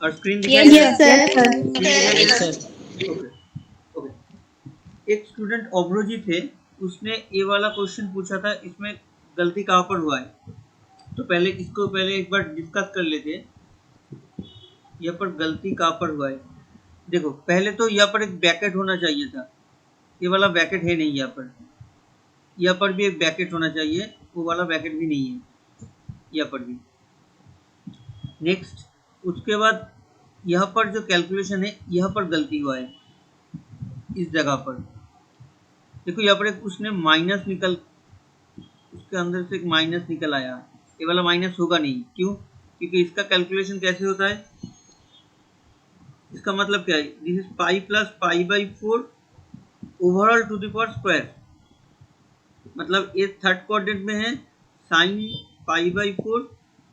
और स्क्रीन दिखाई दे रहा है? स्क्रीन दिखाई दे रहा है? सर। Okay okay. एक स्टूडेंट अब्रोजी थे, उसने ये वाला क्वेश्चन पूछा था, इसमें गलती कहाँ पर हुआ है। तो पहले इसको एक बार डिस्कस कर लेते हैं, यहाँ पर गलती कहाँ पर हुआ है। देखो पहले तो यहाँ पर एक ब्रैकेट होना चाहिए था, ये वाला ब्रैकेट है नहीं यहाँ पर। यहाँ पर भी एक ब्रैकेट होना चाहिए, वो वाला ब्रैकेट भी नहीं है यहाँ पर भी। नेक्स्ट, उसके बाद यहाँ पर जो कैलकुलेशन है, यहाँ पर गलती हुआ है इस जगह पर। देखो यहाँ पर एक उसने माइनस निकल, उसके अंदर से एक माइनस निकल आया, ये वाला माइनस होगा नहीं। क्यों? क्योंकि इसका कैलकुलेशन कैसे होता है, इसका मतलब क्या है, this is pi plus pi by 4 overall to the power square. मतलब ये थर्ड क्वाड्रेंट में है साइन पाई बाई 4,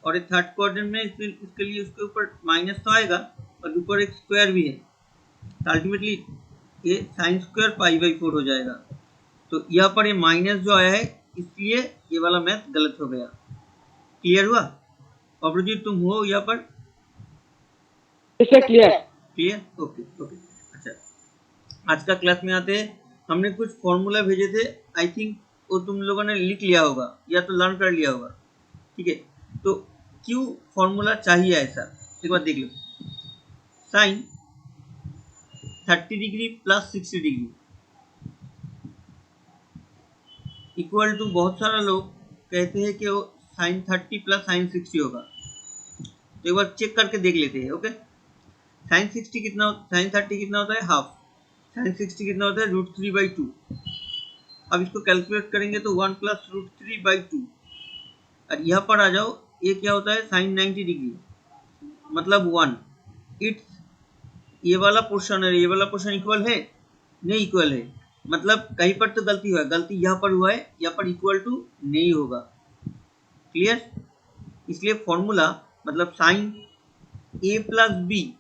और ये थर्ड क्वाड्रेंट में इसके लिए उसके ऊपर माइनस तो आएगा और ऊपर एक स्क्वायर भी है, तो अल्टीमेटली ये साइन स्क्वायर पाई बाई 4 हो जाएगा। तो यहाँ पर ये माइनस जो आया है, इसलिए ये वाला मैथ गलत हो गया। क्लियर हुआ? अभिजीत तुम हो यहाँ पर? क्लियर। Clear, okay okay. अच्छा, आज का क्लास में आते हैं। हमने कुछ फॉर्मूला भेजे थे, आई थिंक वो तुम लोगों ने लिख लिया होगा या तो लर्न कर लिया होगा। ठीक है, तो क्यों फॉर्मूला चाहिए ऐसा एक बार देख लो। Sine 30 degree plus 60 degree equal to, बहुत सारा लोग कहते हैं कि वो साइन 30 प्लस साइन 60 होगा। तो एक बार चेक करके देख लेते हैं। ओके, साइन 60 कितना, साइन 30 कितना होता है हाफ, साइन 60 कितना होता है √3/2। अब इसको कैलकुलेट करेंगे तो 1 प्लस √3/2। और यहाँ पर आ जाओ, ये क्या होता है साइन 90 डिग्री मतलब 1। इट्स, ये वाला पोर्शन है, ये वाला पोर्शन इक्वल है नहीं, इक्वल है, मतलब कहीं पर तो गलती हुआ है, गलती यहाँ पर हुआ है, यहाँ पर इक्वल टू नहीं होगा। क्लियर? इसलिए फॉर्मूला मतलब साइन ए प्लस बी,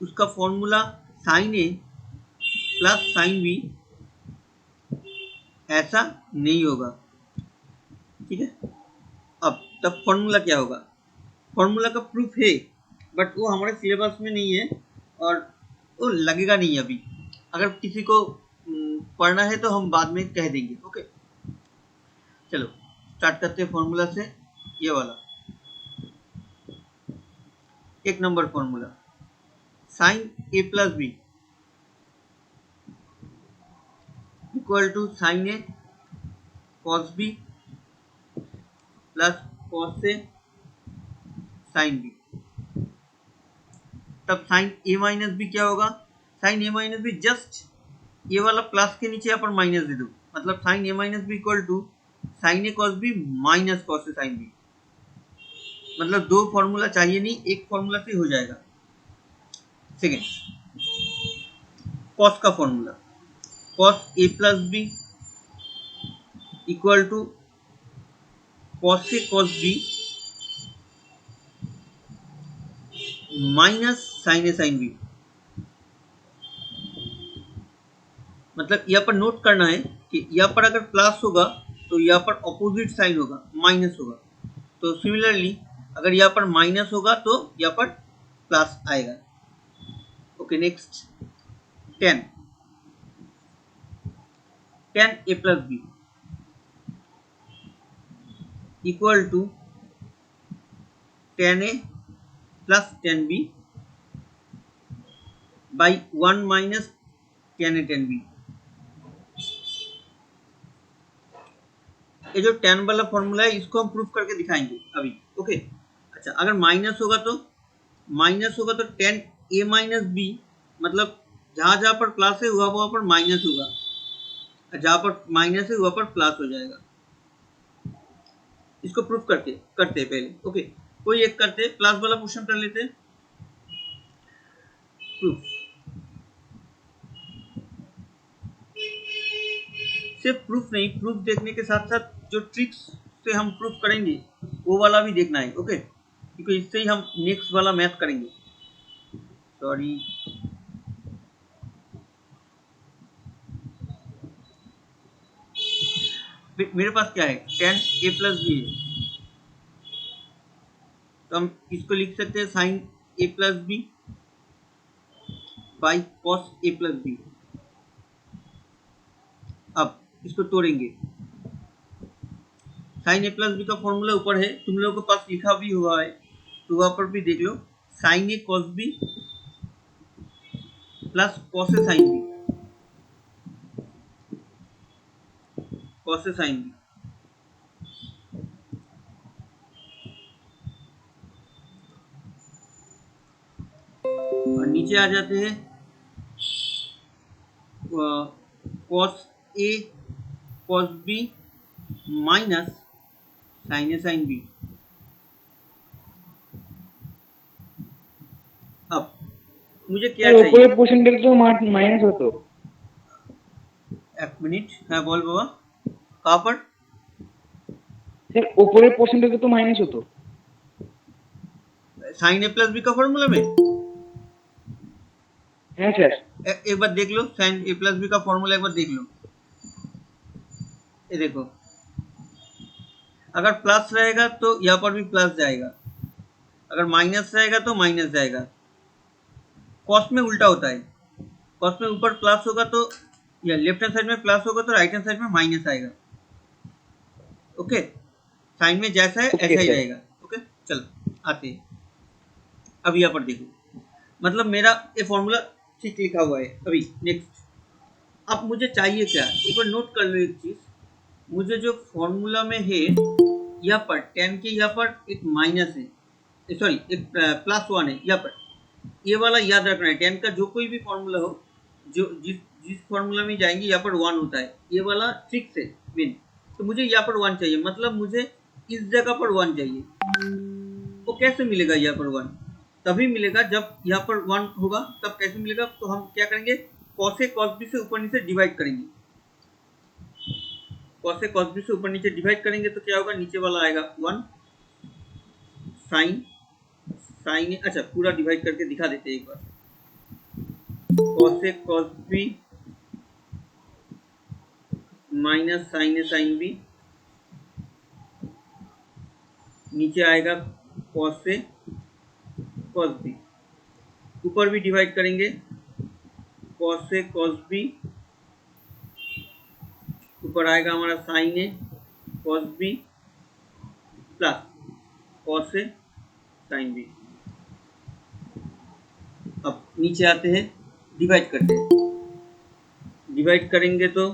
उसका formula sine A plus sine B ऐसा नहीं होगा। ठीक है, अब तब फॉर्मूला क्या होगा, फॉर्मूला का प्रूफ है बट वो हमारे सिलेबस में नहीं है और वो लगेगा नहीं अभी। अगर किसी को पढ़ना है तो हम बाद में कह देंगे। ओके, चलो स्टार्ट करते हैं फॉर्मूला से। ये वाला एक number formula, sine A plus B equal to sine A cos B plus cos A sine B. तब साइन ए माइनस बी क्या होगा, sine A minus B just ये वाला प्लस के नीचे यहाँ पर माइनस दे दो, मतलब sine A minus B equal to sine A cos B minus cos A sine B. मतलब दो फॉर्मूला चाहिए नहीं, एक फॉर्मूला से हो जाएगा। सेकेंड, कॉस का formula, cos A plus B equal to cos A cos B minus sine A sine B. मतलब यहाँ पर नोट करना है कि यहाँ पर अगर प्लस होगा तो यहाँ पर ऑपोजिट साइन होगा, माइनस होगा। तो सिमिलरली अगर यहाँ पर माइनस होगा तो यहाँ पर प्लस आएगा। Okay, next 10 A plus B equal to 10a plus 10b by 1 minus 10a 10b। ये जो 10 वाला फॉर्मूला है इसको हम प्रूफ करके दिखाएंगे अभी। ओके, अच्छा, अगर माइनस होगा तो 10a माइनस बी, मतलब जहां जहां पर प्लस है वहां पर माइनस होगा, जहां पर माइनस है वहां पर प्लस हो जाएगा। इसको प्रूफ करते पहले। ओके, कोई एक करते, प्लस वाला क्वेश्चन कर लेते प्रूफ। सिर्फ प्रूफ नहीं, प्रूफ देखने के साथ साथ जो ट्रिक्स से हम प्रूफ करेंगे वो वाला भी देखना है। ओके, क्योंकि इससे ही हम नेक्स्ट वाला मैथ करेंगे। सॉरी, मेरे पास क्या है, 10a प्लस बी है, तो हम इसको लिख सकते हैं sine A plus B by cos A plus B. अब इसको तोड़ेंगे, साइन ए प्लस बी का फॉर्मूला ऊपर है, तुम लोगों के पास लिखा भी हुआ है तो वहां पर भी देख लो, sign A cos B plus cos A sine B, cos A sine B. और नीचे आ जाते हैं cos A cos B minus sine A sine B. अब मुझे क्या चाहिए? पर्सेंटेज तो माइनस होतो। एक मिनट, हाँ बोल बाबा, कहाँ पर? सर ऊपर पर्सेंटेज तो माइनस होतो साइन ए प्लस बी का फॉर्मूला में। है सर। एक बार देख लो, साइन ए प्लस बी का फॉर्मूला एक बार देख लो। ये देखो, अगर प्लस रहेगा तो यहाँ पर भी प्लस जाएगा, अगर माइनस रहेगा तो माइनस जाएगा। कॉस में उल्टा होता है, कॉस में ऊपर प्लस होगा तो या लेफ्ट हैंड साइड में प्लस होगा तो राइट हैंड साइड में माइनस आएगा। ओके, साइन में जैसा है ऐसा ही रहेगा। ओके चलो आते हैं, अब यहाँ पर देखो, मतलब मेरा ये फॉर्मूला ठीक लिखा हुआ है। अभी नेक्स्ट, अब मुझे चाहिए क्या, एक बार नोट कर लो एक चीज, मुझे जो फॉर्मूला में है यहाँ पर टेन के यहाँ पर एक माइनस है, सॉरी एक प्लस वन है यहाँ पर, ये वाला याद रखना है। टेन का जो कोई भी फॉर्मूला हो, जो जिस जिस फॉर्मूला में जाएंगे यहाँ पर वन होता है, ये वाला फिक्स है मेन। तो मुझे यहाँ पर वन चाहिए, मतलब मुझे इस जगह पर वन चाहिए। तो कैसे मिलेगा यहाँ पर वन? तभी मिलेगा जब यहाँ पर वन होगा, तब कैसे मिलेगा? तो हम क्या करेंगे, कॉस ए कॉस बी से ऊपर नीचे डिवाइड करेंगे, कॉस ए कॉस बी से ऊपर नीचे डिवाइड करेंगे तो क्या होगा, नीचे वाला आएगा वन, साइन साइन ए, अच्छा पूरा डिवाइड करके दिखा देते हैं एक बार, cos A cos B minus sine A sine B, नीचे आएगा कॉस ए कॉस बी, ऊपर भी डिवाइड करेंगे, कॉस ए कॉस बी, ऊपर आएगा हमारा sign A cos B plus cos A sine B. अब नीचे आते हैं, डिवाइड करते हैं, डिवाइड करेंगे तो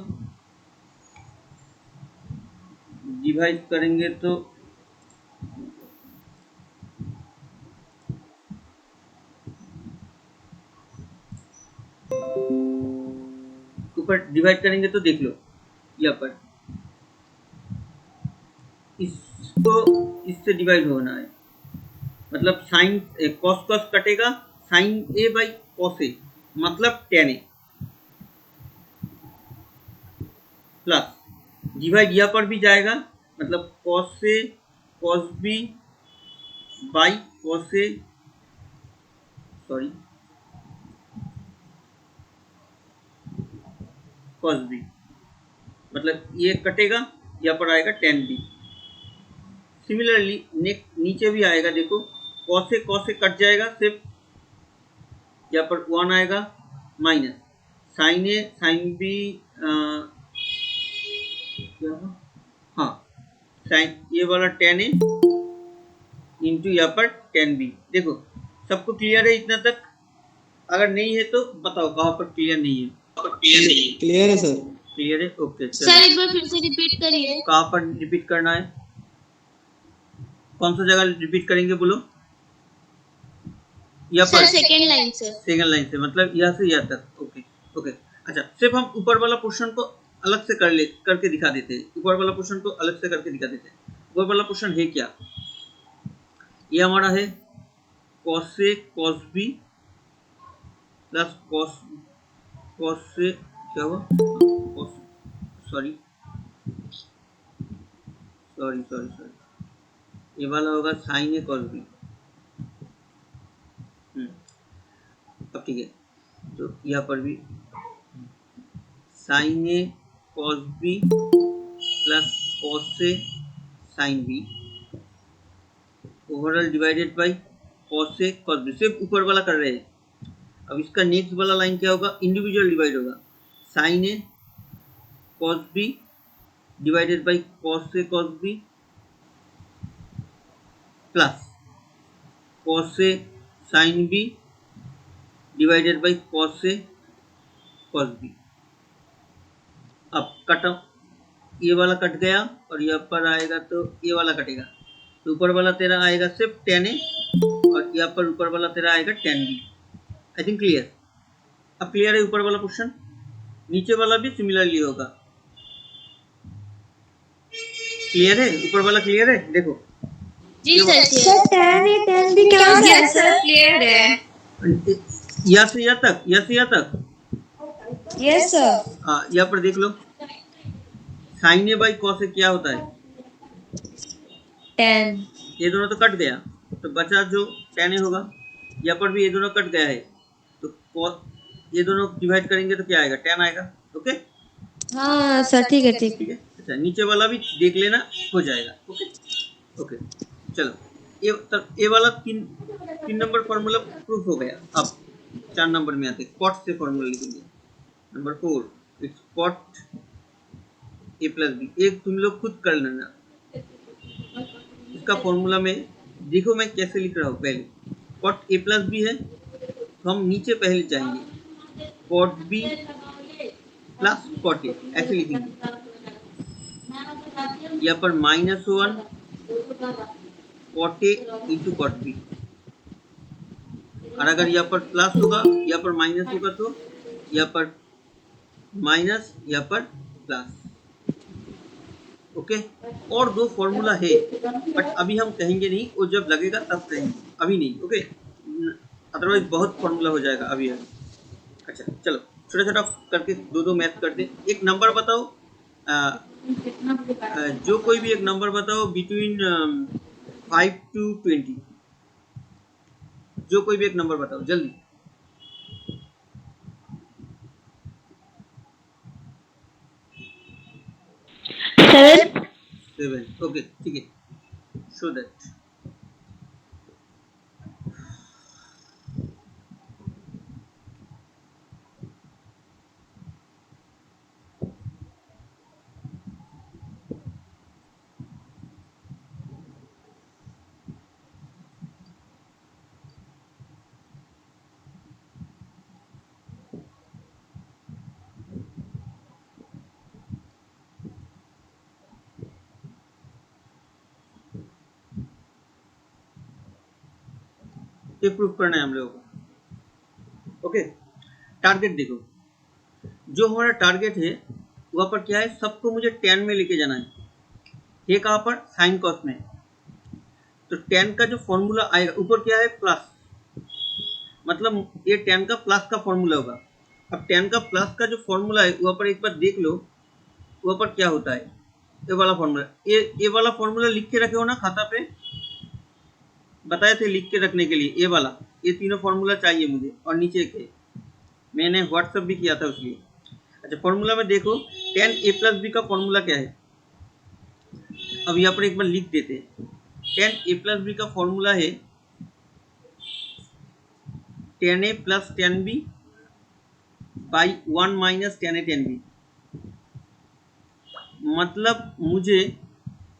ऊपर डिवाइड करेंगे तो देख लो यहाँ पर इसको इससे डिवाइड होना है, मतलब साइन कॉस कॉस कटेगा, साइन ए बाई कॉस ए मतलब टेन ए प्लस डिवाइड यहाँ पर भी जाएगा, मतलब cos A cos B by cos A, sorry cos B, मतलब ये कटेगा, यहाँ पर आएगा टेन बी। सिमिलरली नीचे भी आएगा, देखो कॉस ए कट जाएगा, सिर्फ यहाँ पर वन आएगा minus sine A sine B, हाँ साइन ये वाला टेन ए इंटू यहाँ पर टेन बी। देखो सबको क्लियर है इतना तक? अगर नहीं है तो बताओ कहाँ पर क्लियर नहीं है? क्लियर है सर। क्लियर है, ओके सर एक बार फिर से रिपीट करिए। कहाँ पर रिपीट करना है, कौन सा जगह रिपीट करेंगे बोलो? यहाँ पर सेकंड लाइन से, सेकंड लाइन से, मतलब यहाँ से यहाँ तक। ओके ओके, अच्छा सिर्फ हम ऊपर वाला पोर्शन को अलग से करके दिखा देते हैं, ऊपर वाला पोर्शन को अलग से करके दिखा देते हैं। ऊपर वाला पोर्शन है क्या, ये हमारा है cos A cos B plus cos से क्या हुआ, सॉरी सॉरी सॉरी सॉरी, ये वाला होगा साइन ए कॉस बी। अब ठीक है, तो यहाँ पर भी sine A cos B plus cos A sine B overall divided by cos से cos b, सिर्फ ऊपर वाला कर रहे हैं। अब इसका नेक्स्ट वाला लाइन क्या होगा, इंडिविजुअल डिवाइड होगा, sin a cos b divided by cos से cos b प्लस cos से sin b divided by cos से cos b। अब कट, ये वाला कट गया और यहाँ पर आएगा तो ये वाला कटेगा, तो ऊपर वाला तेरा आएगा सिर्फ tan a और यहाँ पर ऊपर वाला तेरा आएगा tan b। I think clear. अब क्लियर है ऊपर वाला क्वेश्चन, नीचे वाला भी सिमिलरली होगा। क्लियर है, ऊपर वाला क्लियर है, देखो जी sir sir tan A tan B क्या होता है सर? क्लियर है। यहाँ से यहाँ तक, यहाँ से यहाँ तक, यस सर। हाँ यहाँ पर देख लो, sin a by cos a क्या होता है, tan ये दोनों तो कट गया तो बचा जो tan a होगा, यहाँ पर भी ये दोनों कट गया है तो ये दोनों डिवाइड करेंगे तो क्या आएगा, tan आएगा। ओके हाँ सर ठीक है ठीक ठीक है। अच्छा नीचे वाला भी देख लेना, हो जाएगा। ओके ओके चलो, ये वाला तीन नंबर फॉर्मूला प्रूफ हो गया। अब 4 नंबर में आते कॉट से फॉर्मूला लिखेंगे। Number 4 it's cot a plus B, एक तुम लोग खुद कर लेना। इसका फॉर्मूला में देखो मैं कैसे लिख रहा हूँ, पहले कॉट a प्लस बी है तो हम नीचे पहले जाएंगे cot b plus cot a, ऐसे लिखेंगे। यहाँ पर -1 cot a into cot b, और अगर यहाँ पर प्लस होगा यहाँ पर माइनस होगा तो यहाँ पर माइनस यहाँ पर प्लस। ओके और 2 फॉर्मूला है बट अभी हम कहेंगे नहीं, वो जब लगेगा तब कहेंगे, अभी नहीं। ओके अदरवाइज बहुत फॉर्मूला हो जाएगा अभी। अच्छा चलो छोटा छोटा करके 2 मैथ करते। एक नंबर बताओ, जो कोई भी एक नंबर बताओ बिटवीन 5 to 20, जो कोई भी एक नंबर बताओ जल्दी। 7। ओके ठीक है, शो दैट। ये प्रूफ करना है हम लोगों को। ओके टारगेट देखो, जो हमारा टारगेट है वहाँ पर क्या है, सबको मुझे tan में लेके जाना है। ये कहाँ पर, साइन कॉस में। तो tan का जो फॉर्मूला आएगा ऊपर क्या है प्लस, मतलब ये tan का प्लस का फॉर्मूला होगा। अब tan का प्लस का जो फॉर्मूला है वहाँ पर एक बार देख लो, वहाँ पर क्या होता है, ये वाला फॉर्मूला, ये वाला फॉर्मूला लिख के रखे हो ना खाता पे, बताए थे लिख के रखने के लिए। ये वाला, ये तीनों फॉर्मूला चाहिए मुझे, और नीचे के मैंने व्हाट्सएप भी किया था उसलिए। अच्छा फॉर्मूला में देखो tan a प्लस बी का फॉर्मूला क्या है, अब यहाँ पर एक बार लिख देते हैं। tan a प्लस बी का फॉर्मूला है tan a plus tan b by 1 minus tan a tan b। मतलब मुझे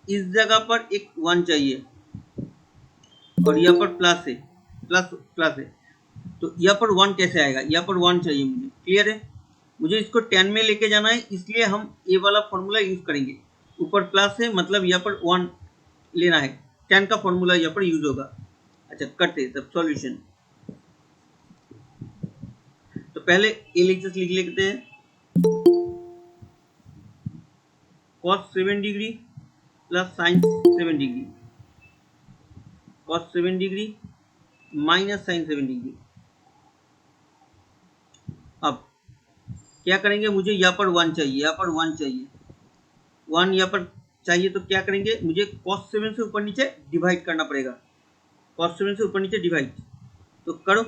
इस जगह पर एक 1 चाहिए और यहाँ पर प्लस है, प्लस है, तो यहाँ पर 1 कैसे आएगा, यहाँ पर 1 चाहिए मुझे। क्लियर है, मुझे इसको tan में लेके जाना है, इसलिए हम ये वाला फॉर्मूला यूज करेंगे। ऊपर प्लस है मतलब यहाँ पर 1 लेना है, tan का फॉर्मूला यहाँ पर यूज होगा। अच्छा करते तब सॉल्यूशन। तो पहले LHS लिख लेते हैं, cos 7 degree plus sin 7 degree, cos 7 degree minus sin 7 degree. अब क्या करेंगे, मुझे यहाँ पर 1 चाहिए, यहाँ पर 1 चाहिए, 1 यहाँ पर चाहिए, तो क्या करेंगे, मुझे cos 7 से ऊपर नीचे डिवाइड करना पड़ेगा। cos 7 से ऊपर नीचे डिवाइड, तो करो,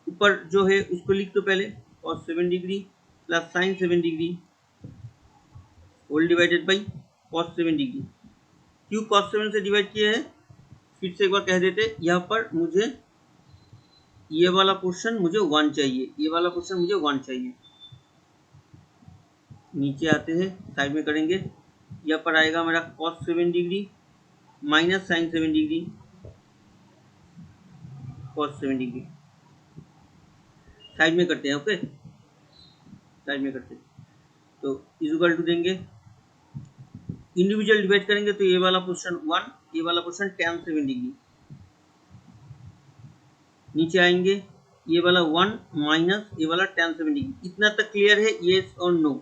ऊपर जो है उसको लिख दो पहले, cos 7 degree plus sin 7 degree whole divided by cos 7 degree. क्यों cos 7 से डिवाइड किया है, फिर से एक बार कह देते, यहाँ पर मुझे ये वाला पोर्शन मुझे 1 चाहिए, ये वाला पोर्शन मुझे 1 चाहिए। नीचे आते हैं, साइड में करेंगे, यहाँ पर आएगा मेरा cos 7 degree minus sin 7 degree cos 7 degree. Side में करते हैं, ओके, साइड में करते हैं। तो इक्वल टू देंगे, इंडिविजुअल डिवाइड करेंगे तो ये वाला पोर्शन 1, ये वाला पोर्शन tan 7 डिग्री। नीचे आएंगे, ये वाला 1 माइनस ये वाला tan 7 डिग्री। इतना तक क्लियर है? येस और नो?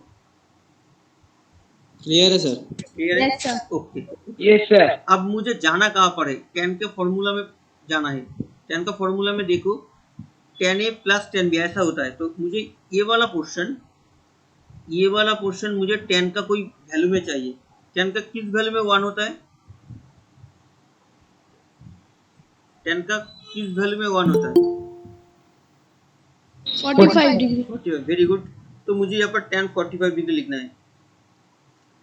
क्लियर है सर। क्लियर है? Yes, sir. Okay. Yes sir. अब मुझे जाना कहाँ पर है? tan के फॉर्मूला में जाना है। tan का फॉर्मूला में देखो, tan a plus tan b ऐसा होता है। तो मुझे ये वाला पोर्शन मुझे tan का कोई वैल्यू में चाहिए। tan का किस वैल्यू में 1 होता है? tan का किस वैल्यू में 1 होता है? 45 डिग्री। Very good. तो मुझे यहाँ पर tan 45 डिग्री लिखना है।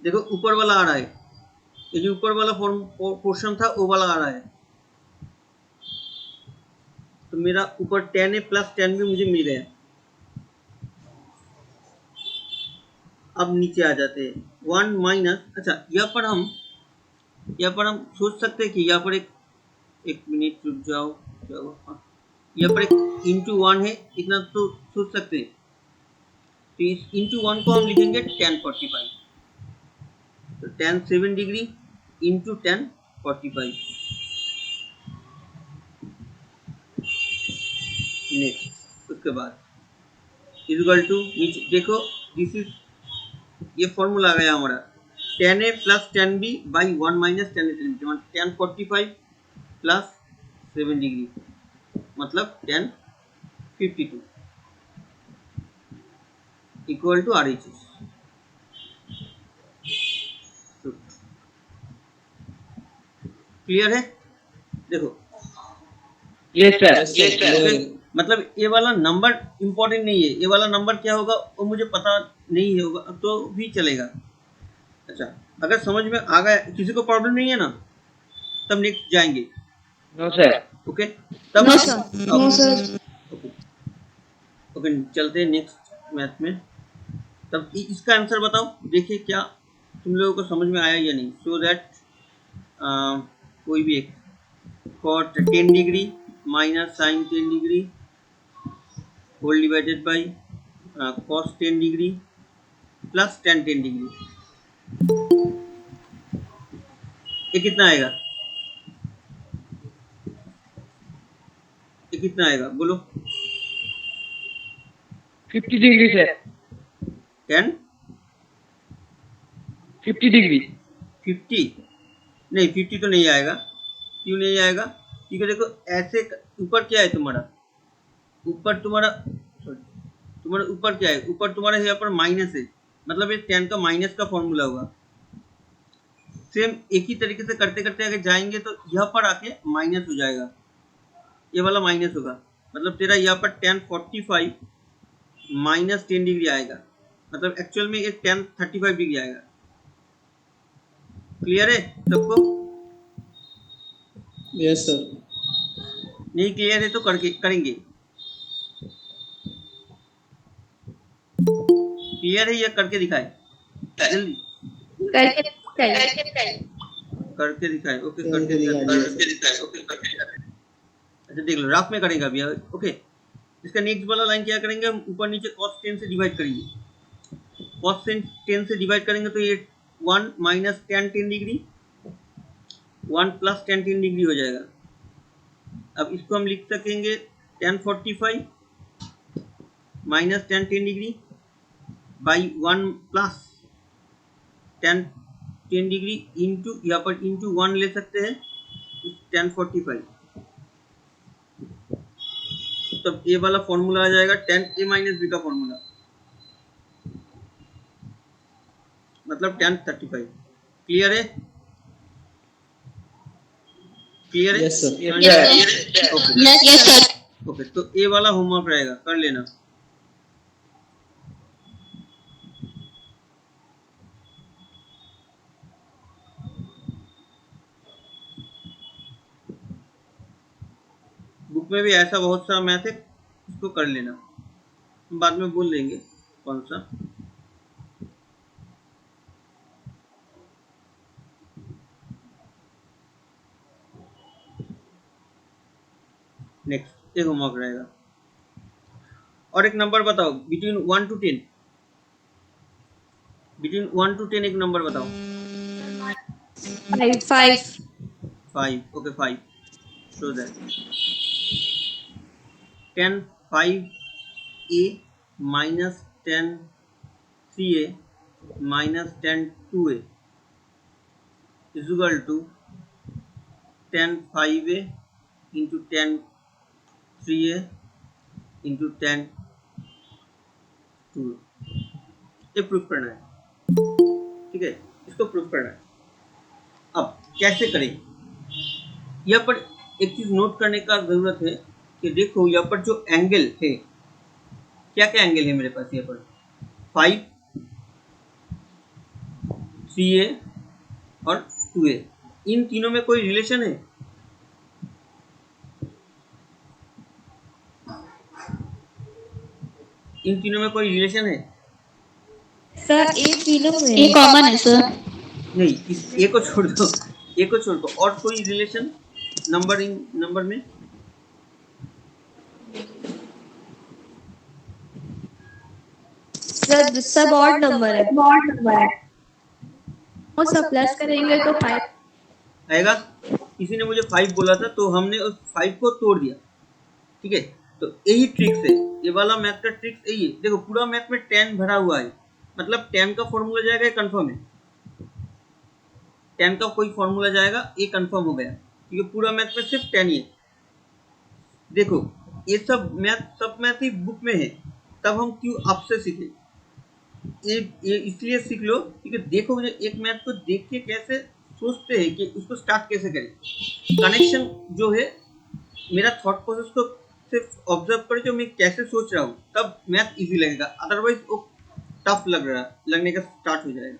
देखो ऊपर वाला आ रहा है, ये जो ऊपर वाला पोर्शन था वो वाला आ रहा है। तो मेरा ऊपर tan a plus tan b मुझे मिल गया। अब नीचे आ जाते हैं, 1 माइनस, अच्छा यहाँ पर हम सोच सकते हैं कि यहाँ पर एक मिनट रुक जाओ, क्या हुआ? हाँ, यहाँ पर एक इंटू 1 है, इतना तो सोच सकते हैं। तो इस इंटू 1 को हम लिखेंगे tan 45। तो tan 7 degree into tan 45। Next, उसके बाद इक्वल टू, नीचे देखो, दिस इज, ये फॉर्मूला आ गया हमारा, tan a plus tan b by 1 minus tan a tan 45 plus 7 degree मतलब tan 52 equal to RHS। Clear है? देखो, yes sir. Yes sir, clear है। मतलब ये वाला नंबर इंपॉर्टेंट नहीं है, ये वाला नंबर क्या होगा वो मुझे पता नहीं होगा तो भी चलेगा। अच्छा, अगर समझ में आ गया, किसी को प्रॉब्लम नहीं है ना, तब नेक्स्ट जाएंगे। No sir. ओके, तब no sir, no sir. Okay, okay, चलते हैं नेक्स्ट मैथ में। तब इसका आंसर बताओ, देखिए क्या तुम लोगों को समझ में आया या नहीं, सो दैट कोई भी एक cot 10 degree minus sin 10 degree whole divided by cos 10 degree plus tan 10 degree, ये कितना आएगा? ये कितना आएगा बोलो? 50 डिग्री सर। tan 50 degree. 50 नहीं, 50 तो नहीं आएगा। क्यों नहीं आएगा? क्योंकि देखो ऐसे ऊपर क्या है तुम्हारा, ऊपर तुम्हारा ऊपर क्या है, ऊपर तुम्हारा यहाँ पर माइनस है, मतलब ये tan का माइनस का फॉर्मूला होगा। सेम एक ही तरीके से करते करते आगे जाएंगे तो यहाँ पर आके माइनस हो जाएगा, ये वाला माइनस होगा, मतलब तेरा यहाँ पर tan 45 माइनस 10 डिग्री आएगा, मतलब एक्चुअल में ये tan 35 डिग्री आएगा। क्लियर है सबको? Yes sir. नहीं क्लियर है तो करके करेंगे। क्लियर है या करके दिखाए? जल्दी करके करके दिखाए। ओके, करके दिखाइए। अच्छा देख लो, राफ में करेंगे अभी। ओके, इसका नेक्स्ट वाला लाइन क्या करेंगे, हम ऊपर नीचे cos 10 से डिवाइड करेंगे। cos 10 से डिवाइड करेंगे तो ये 1 minus tan 10 degree 1 plus tan 10 degree हो जाएगा। अब इसको हम लिख सकेंगे tan 45 minus tan 10 degree by 1 plus tan 10 degree into, यहाँ पर इंटू 1 ले सकते हैं tan 45। तब ये वाला फॉर्मूला आ जाएगा tan a माइनस b का फॉर्मूला, मतलब tan 35। क्लियर है? क्लियर है? Yes sir. Yes sir. Okay, तो ए वाला होमवर्क रहेगा, कर लेना। बुक में भी ऐसा बहुत सारा मैथ है, इसको कर लेना, हम बाद में बोल देंगे कौन सा। नेक्स्ट एक होमवर्क रहेगा। और एक नंबर बताओ बिटवीन 1 to 10, बिटवीन 1 to 10 एक नंबर बताओ। 5. 5, okay 5, show that 10 5a minus 10 3a minus 10 2a is equal to 10 5a into 10 3a into 10 2a। ये प्रूफ करना है, ठीक है, इसको प्रूफ करना है। अब कैसे करें, यहाँ पर एक चीज नोट करने का जरूरत है कि देखो यहाँ पर जो एंगल है, क्या क्या एंगल है मेरे पास यहाँ पर 5 3a और 2a, इन तीनों में कोई रिलेशन है? इन तीनों में कोई रिलेशन है? सर ए तीनों में ए कॉमन है सर। नहीं, इस ए को छोड़ दो, ए को छोड़ दो, और कोई रिलेशन नंबर में? सर सब ऑड नंबर है। वो सब प्लस करेंगे तो 5 आएगा। किसी ने मुझे 5 बोला था तो हमने उस 5 को तोड़ दिया, ठीक है। तो यही ट्रिक्स है, ये वाला मैथ का ट्रिक्स यही है। देखो पूरा मैथ में 10 भरा हुआ है, मतलब 10 का फॉर्मूला जाएगा, ये कंफर्म है। 10 का कोई फॉर्मूला जाएगा, ये कंफर्म हो गया, क्योंकि पूरा मैथ में सिर्फ 10 ही है। देखो ये सब मैथ ही बुक में है, तब हम क्यों आपसे सीखे, ये इसलिए सीख लो क्योंकि देखो मुझे एक मैथ को देख के कैसे सोचते हैं कि उसको स्टार्ट कैसे करें। कनेक्शन जो है, मेरा थॉट प्रोसेस को सिर्फ ऑब्जर्व करें जो मैं कैसे सोच रहा हूँ, तब मैथ इजी लगेगा, अदरवाइज वो टफ लगने का स्टार्ट हो जाएगा।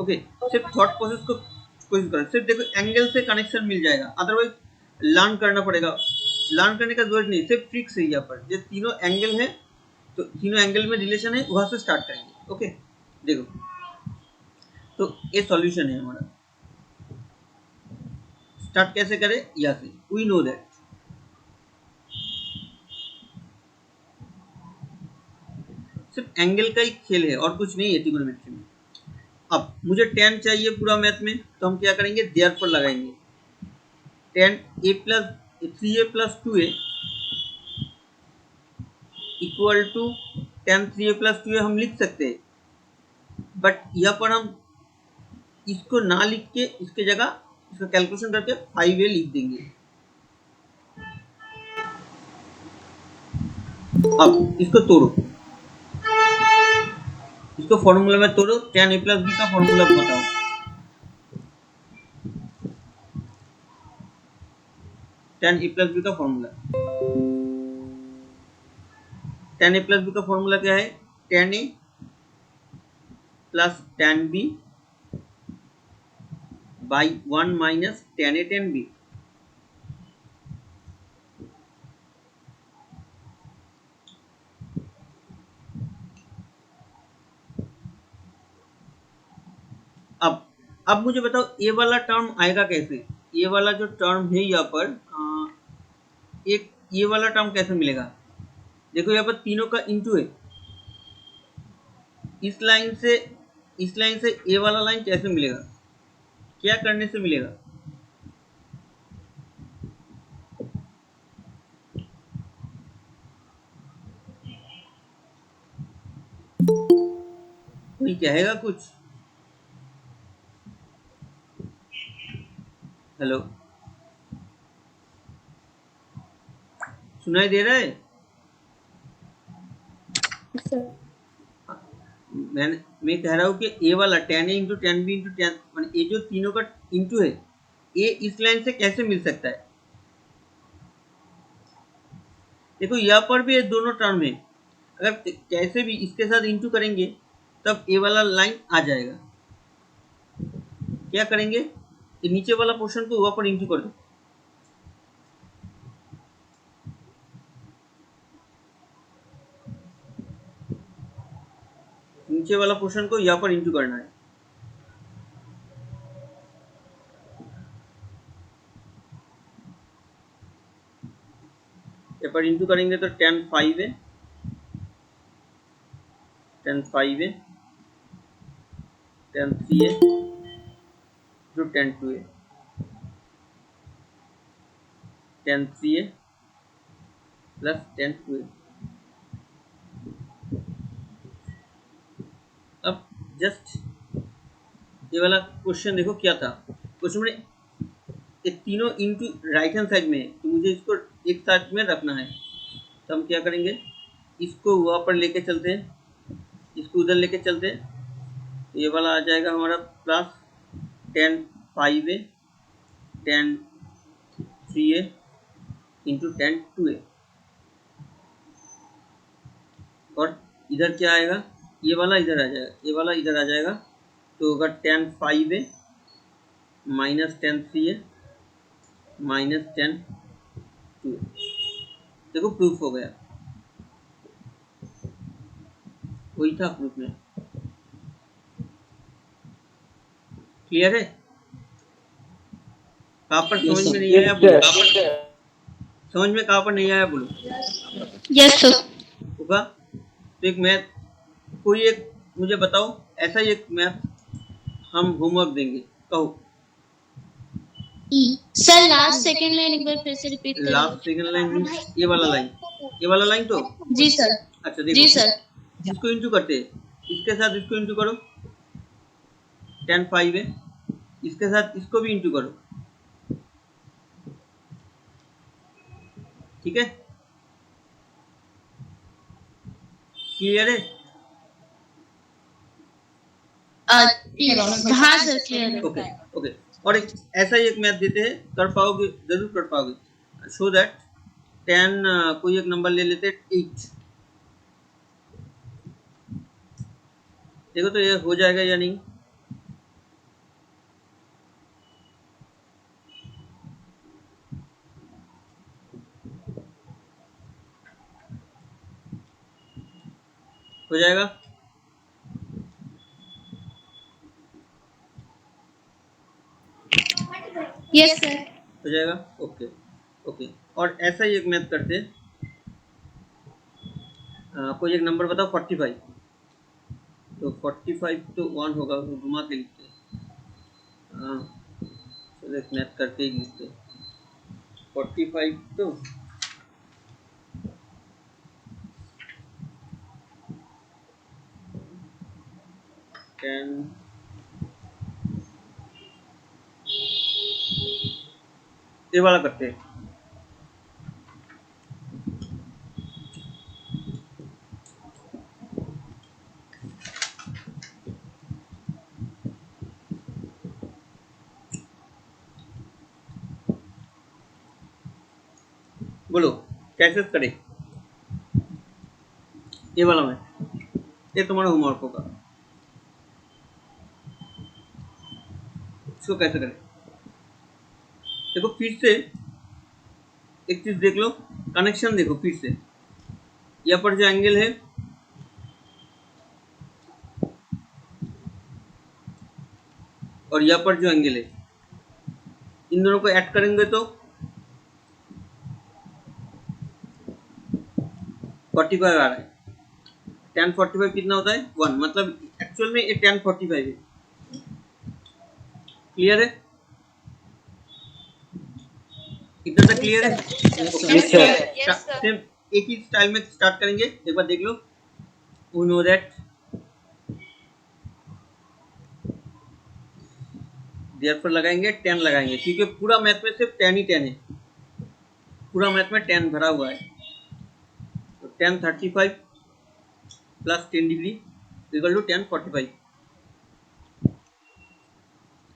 ओके, सिर्फ थॉट प्रोसेस को कोशिश करें, सिर्फ देखो एंगल से कनेक्शन मिल जाएगा, अदरवाइज लर्न करना पड़ेगा। लर्न करने का जरूरत नहीं, सिर्फ ट्रिक्स है यहाँ पर। जो तीनों एंगल है तो तीनों एंगल में रिलेशन है, वहां से स्टार्ट करेंगे। ओके देखो, तो ये सॉल्यूशन है हमारा। स्टार्ट कैसे करें, यहाँ से वी नो दैट सिर्फ एंगल का ही खेल है और कुछ नहीं है ट्रिग्नोमेट्री में। अब मुझे 10 चाहिए पूरा मैथ में, तो हम क्या करेंगे, देयरफॉर लगाएंगे। 10a plus 3a plus 2a equal to 10 3a plus 2a हम लिख सकते हैं, बट यहाँ पर हम इसको ना लिख के इसके जगह इसका कैलकुलेशन करके 5a लिख देंगे। अब इसको तोड़ो, इसको फॉर्मूला में तोड़ो, 10a plus b का फॉर्मूला बताओ। 10a plus b का फॉर्मूला, 10a plus b का फॉर्मूला क्या है, 10a plus 10b by 1 minus 10a 10b। अब मुझे बताओ ये वाला टर्म आएगा कैसे, ये वाला जो टर्म है यहाँ पर एक ये वाला टर्म कैसे मिलेगा। देखो यहाँ पर तीनों का इंटू है, इस लाइन से ये वाला लाइन कैसे मिलेगा, क्या करने से मिलेगा। कोई कहेगा कुछ? हेलो, सुनाई दे रहा है? मैं कह रहा हूँ कि ए वाला 10a इंटू 10b इंटू 10, मान ये जो तीनों का इंटू है, ये इस लाइन से कैसे मिल सकता है। देखो यहाँ पर भी ये दोनों टर्म है, अगर कैसे भी इसके साथ इंटू करेंगे तब ए वाला लाइन आ जाएगा। क्या करेंगे, ये नीचे वाला पोर्शन को वहां पर इंटू कर दो, नीचे वाला पोर्शन को यहाँ पर इंटू करना है। यहाँ पर इंटू करेंगे तो tan 5 है, tan 5 है, tan 3 है, जो tan 2 है, tan 3 है प्लस tan 2 है। अब जस्ट ये वाला क्वेश्चन देखो क्या था। क्वेश्चन में ये तीनों इंटू राइट हैंड साइड में है, तो मुझे इसको एक साइड में रखना है। तो हम क्या करेंगे, इसको वहाँ पर लेके चलते हैं, इसको उधर लेके चलते हैं, तो ये वाला आ जाएगा हमारा प्लस tan 5 है, tan 3 है इंटू tan 2 है। और इधर क्या आएगा, ये वाला इधर आ जाएगा, ये वाला इधर आ जाएगा, तो अगर tan 5 है माइनस tan 3 है माइनस tan 2 है। देखो प्रूफ हो गया, वही था प्रूफ में। क्लियर है? कहाँ पर समझ में नहीं आया बोलो, समझ में कहाँ पर नहीं आया बोलो। Yes sir. होगा तो एक मैथ, कोई एक मुझे बताओ, ऐसा ही एक मैथ हम होमवर्क देंगे, कहो। सर लास्ट सेकंड लाइन एक बार फिर से रिपीट करेंगे। लास्ट सेकंड लाइन मीन्स ये वाला लाइन, ये वाला लाइन तो जी सर। अच्छा देखो, जी सर। इसको इंटू करते हैं, इसके साथ इसको इंटू करो, tan 5 है, इसके साथ इसको भी इंटू करो, ठीक है? क्लियर है? हाँ सर क्लियर है। Okay okay. और एक ऐसा ही एक मैथ देते हैं, कर पाओगे, जरूर कर पाओगे। शो दैट tan कोई एक नंबर ले लेते 8, देखो तो ये हो जाएगा या नहीं। हो जाएगा? Yes sir. हो जाएगा, ओके ओके। और ऐसा ही एक मैथ करते हैं, कोई एक नंबर बताओ 45, तो 45 तो 1 होगा, घुमा के लिखते हैं। चलो एक मैथ करके ही लिखते हैं, 45 तो 10 ये वाला करते हैं। बोलो कैसे करें ये वाला में, ये तुम्हारा होमवर्क होगा, इसको कैसे करें। देखो फिर से एक चीज देख लो, कनेक्शन देखो फिर से, यहाँ पर जो एंगल है और यहाँ पर जो एंगल है, इन दोनों को ऐड करेंगे तो 45 आ रहा है। tan 45 कितना होता है 1, मतलब एक्चुअल में ये tan 45 है। क्लियर है? इतना तक क्लियर है? सेम एक ही स्टाइल में स्टार्ट करेंगे, एक बार देख लो। वी नो दैट देयरफॉर लगाएंगे, tan लगाएंगे, क्योंकि पूरा मैथ में सिर्फ tan ही tan है, पूरा मैथ में tan भरा हुआ है। तो tan 35 plus 10 degree equal to tan 45,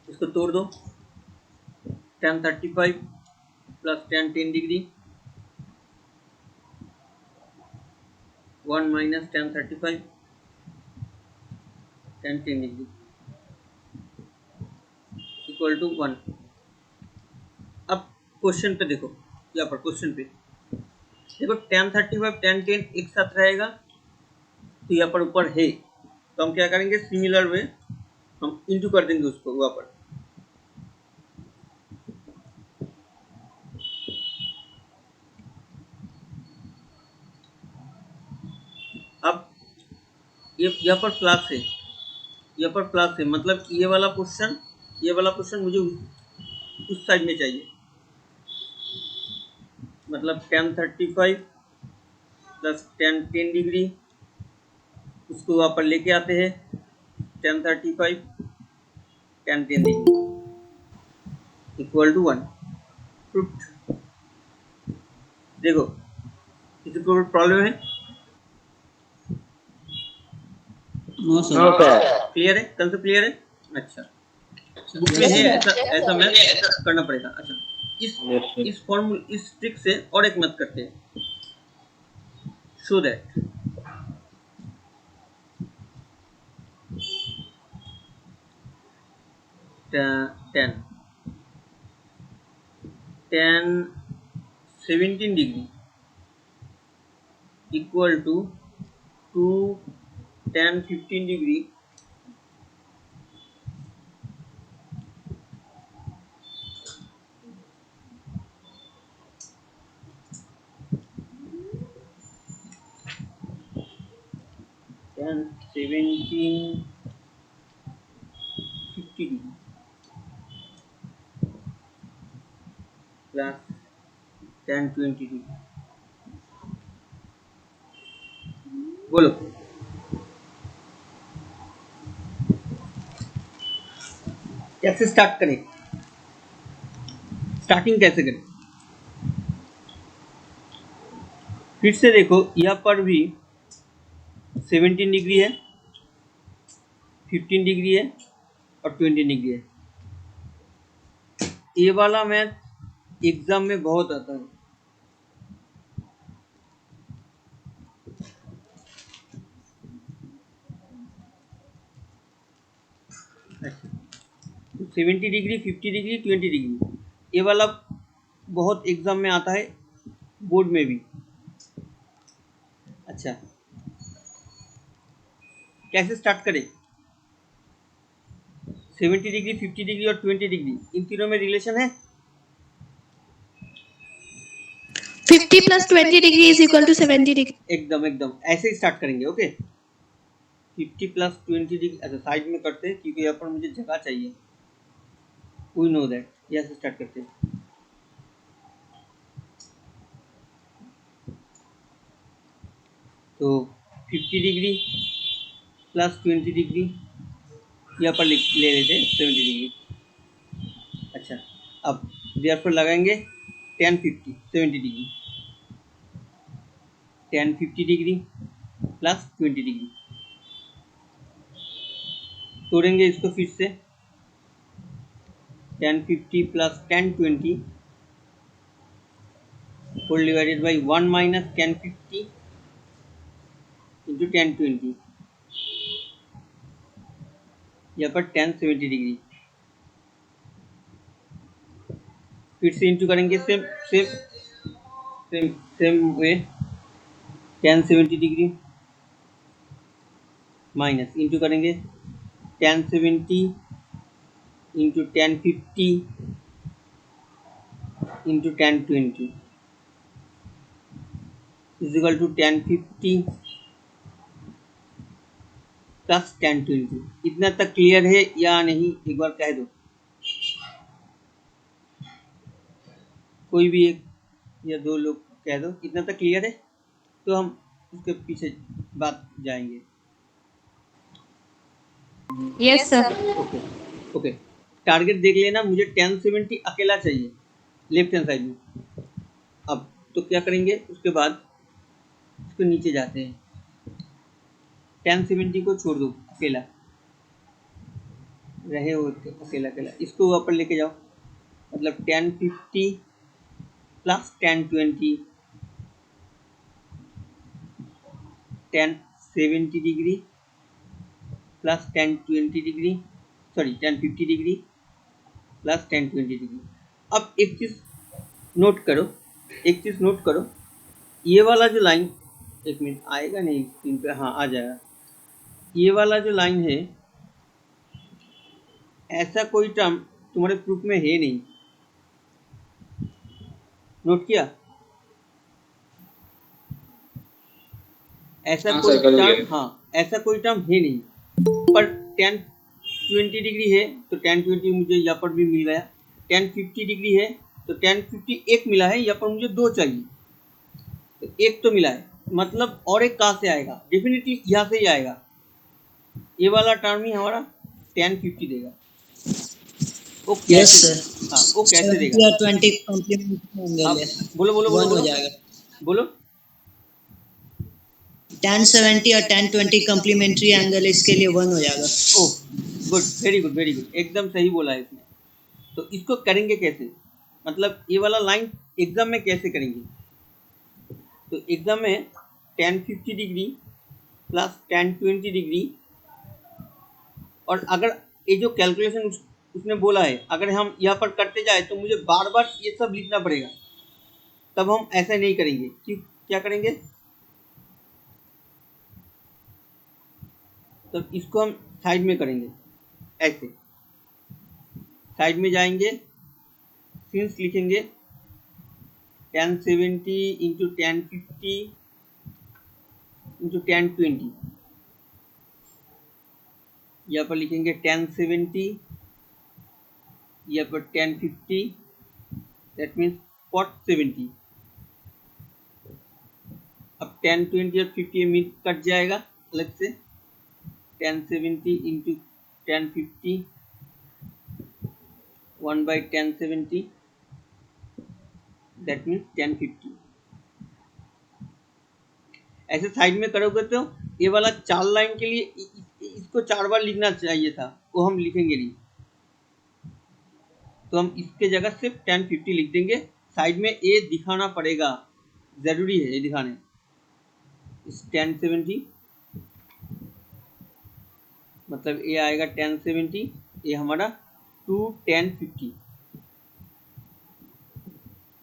इसको तोड़ दो, tan 35 plus tan 10 degree 1 minus tan 35 tan 10 degree equal to 1। अब क्वेश्चन पे देखो, यहाँ पर क्वेश्चन पे देखो tan 35 tan 10 एक साथ रहेगा, तो यहाँ पर ऊपर है, तो हम क्या करेंगे, सिमिलर वे हम इंटू कर देंगे उसको वहां पर। अब ये यहाँ पर प्लस है, यहाँ पर प्लस है, मतलब ये वाला क्वेश्चन मुझे उस साइड में चाहिए, मतलब tan 35 प्लस tan 10 डिग्री, उसको वहाँ पर लेके आते हैं, tan 35 tan 10 degree equal to 1। Proof. देखो किसी को प्रॉब्लम है? No no sir. Sir. Clear है? कंसेप्ट क्लियर है? अच्छा, बुक में है, ऐसा मैथ करना पड़ेगा। अच्छा, यस सर। इस ट्रिक से और एक मैथ करते हैं, show that tan 17 degree equal to 2 tan 15 degree tan 17 50 degree plus tan 20 degree. बोलो कैसे स्टार्ट करें, स्टार्टिंग कैसे करें? फिर से देखो, यहाँ पर भी 17 डिग्री है, 15 डिग्री है और 20 डिग्री है। ये वाला मैथ एग्जाम में बहुत आता है। तो 70 डिग्री, 50 डिग्री, 20 डिग्री, ये वाला बहुत एग्जाम में आता है, बोर्ड में भी। अच्छा, कैसे स्टार्ट करें? 70 डिग्री, 50 डिग्री और 20 डिग्री, इन तीनों में रिलेशन है? 50 plus 20 degree is equal to 70 degree. एकदम ऐसे ही स्टार्ट करेंगे। ओके, 50 प्लस 20 डिग्री, अच्छा साइड में करते हैं क्योंकि यहाँ पर मुझे जगह चाहिए। वी नो दैट, यहाँ से स्टार्ट करते हैं। तो 50 डिग्री प्लस 20 डिग्री यहाँ पर ले लेते हैं 70 डिग्री। अच्छा, अब देयरफॉर लगाएंगे tan 50 70 degree, tan 50 degree plus 20 degree, तोड़ेंगे इसको फिर से, tan 50 plus tan 20 whole divided by 1 minus tan 50 into tan 20, यहाँ पर tan 70 डिग्री, फिर से इंटू करेंगे same way, tan 70 degree minus into करेंगे tan 70 into tan 50 into tan 20 is equal to tan 50 plus tan 20। इतना तक क्लियर है या नहीं, एक बार कह दो, कोई भी एक या दो लोग कह दो, इतना तक क्लियर है, तो हम उसके पीछे बात जाएंगे। Yes, sir. Okay okay, target देख लेना, मुझे tan 70 अकेला चाहिए लेफ्ट हैंड साइड में। अब तो क्या करेंगे, उसके बाद उसके नीचे जाते हैं, tan 70 को छोड़ दो, अकेला रहे हो अकेला, इसको ऊपर लेके जाओ, मतलब tan 50 plus tan 20 tan 70 degree plus tan 20 degree, sorry tan 50 degree plus tan 20 degree. अब एक चीज़ नोट करो, ये वाला जो लाइन, एक मिनट आएगा नहीं स्क्रीन पे, हाँ आ जाएगा, ये वाला जो लाइन है, ऐसा कोई टर्म तुम्हारे प्रूफ में है नहीं, नोट किया? ऐसा हाँ कोई सर, कर टर्म, लिया। हाँ ऐसा कोई टर्म है नहीं। पर tan 20 डिग्री है तो tan 20 मुझे यहाँ पर भी मिल गया। tan 50 डिग्री है तो tan 50 एक मिला है, यहाँ पर मुझे 2 चाहिए, तो एक तो मिला है, मतलब और एक कहाँ से आएगा? डेफिनेटली यहाँ से ही आएगा। ये वाला टर्म ही हमारा tan 50 देगा। वो कैसे? Yes sir. हाँ, वो कैसे 70 देगा? और 20 कॉम्प्लीमेंट्री एंगल आप है, बोलो बोलो बोलो 1 हो बोलो जाएगा। बोलो। tan 70 और tan 20 कॉम्प्लीमेंट्री एंगल, इसके लिए 1 हो जाएगा। Oh good, very good very good, एकदम सही बोला है इसने। तो इसको करेंगे कैसे? मतलब ये वाला लाइन एग्जाम में कैसे करेंगे? तो एग्जाम में tan 50 degree plus tan 20 degree, और अगर ये जो कैलकुलेशन उसने बोला है अगर हम यहाँ पर करते जाए तो मुझे बार बार ये सब लिखना पड़ेगा, तब हम ऐसा नहीं करेंगे। क्या करेंगे? तो इसको हम साइड में करेंगे, ऐसे साइड में जाएंगे, सिंस लिखेंगे tan 70 into tan 50 into tan 20, यहाँ पर लिखेंगे tan 70, यहाँ पर tan 50, दैट मीन्स cot 70। अब tan 20 और 50 में कट जाएगा अलग से, tan 70 into tan 50 1 by tan 70, that means tan 50। ऐसे साइड में करोगे तो ये वाला 4 लाइन के लिए इसको 4 बार लिखना चाहिए था, वो हम लिखेंगे नहीं, तो हम इसके जगह सिर्फ tan 50 लिख देंगे। साइड में ये दिखाना पड़ेगा, जरूरी है ये दिखाने। इस tan 70 मतलब ये आएगा tan 70, ये हमारा 2 tan 50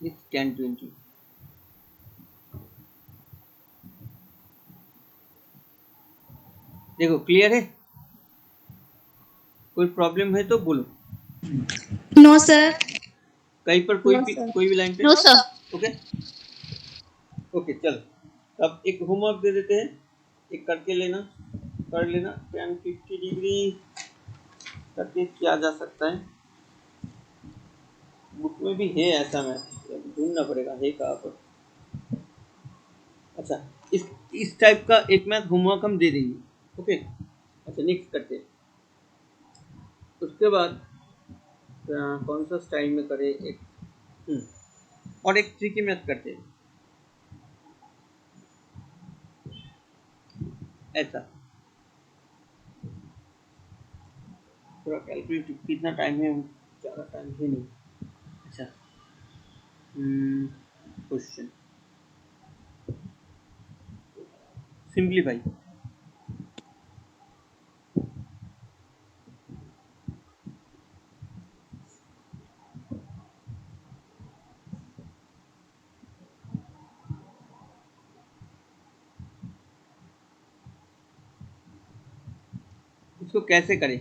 इस tan 20। देखो क्लियर है? कोई प्रॉब्लम है तो बोलो। No, sir. कहीं पर कोई भी लाइन पे? No, sir. ओके ओके, चल अब एक होमवर्क दे देते हैं, एक करके लेना, कर लेना। tan 50 डिग्री करके किया जा सकता है, बुक में भी है ऐसा, मैं ढूंढना पड़ेगा है कहाँ पर। अच्छा, इस टाइप का एक मैथ होमवर्क हम दे देंगे, ओके। अच्छा, नेक्स्ट करते हैं। उसके बाद कौन सा स्टाइल में करें? और एक ट्रिकी मैथ करते हैं, ऐसा थोड़ा कैलकुलेट, कितना टाइम है? ज़्यादा टाइम है नहीं। अच्छा, क्वेश्चन सिंप्लीफाई। इसको कैसे करें?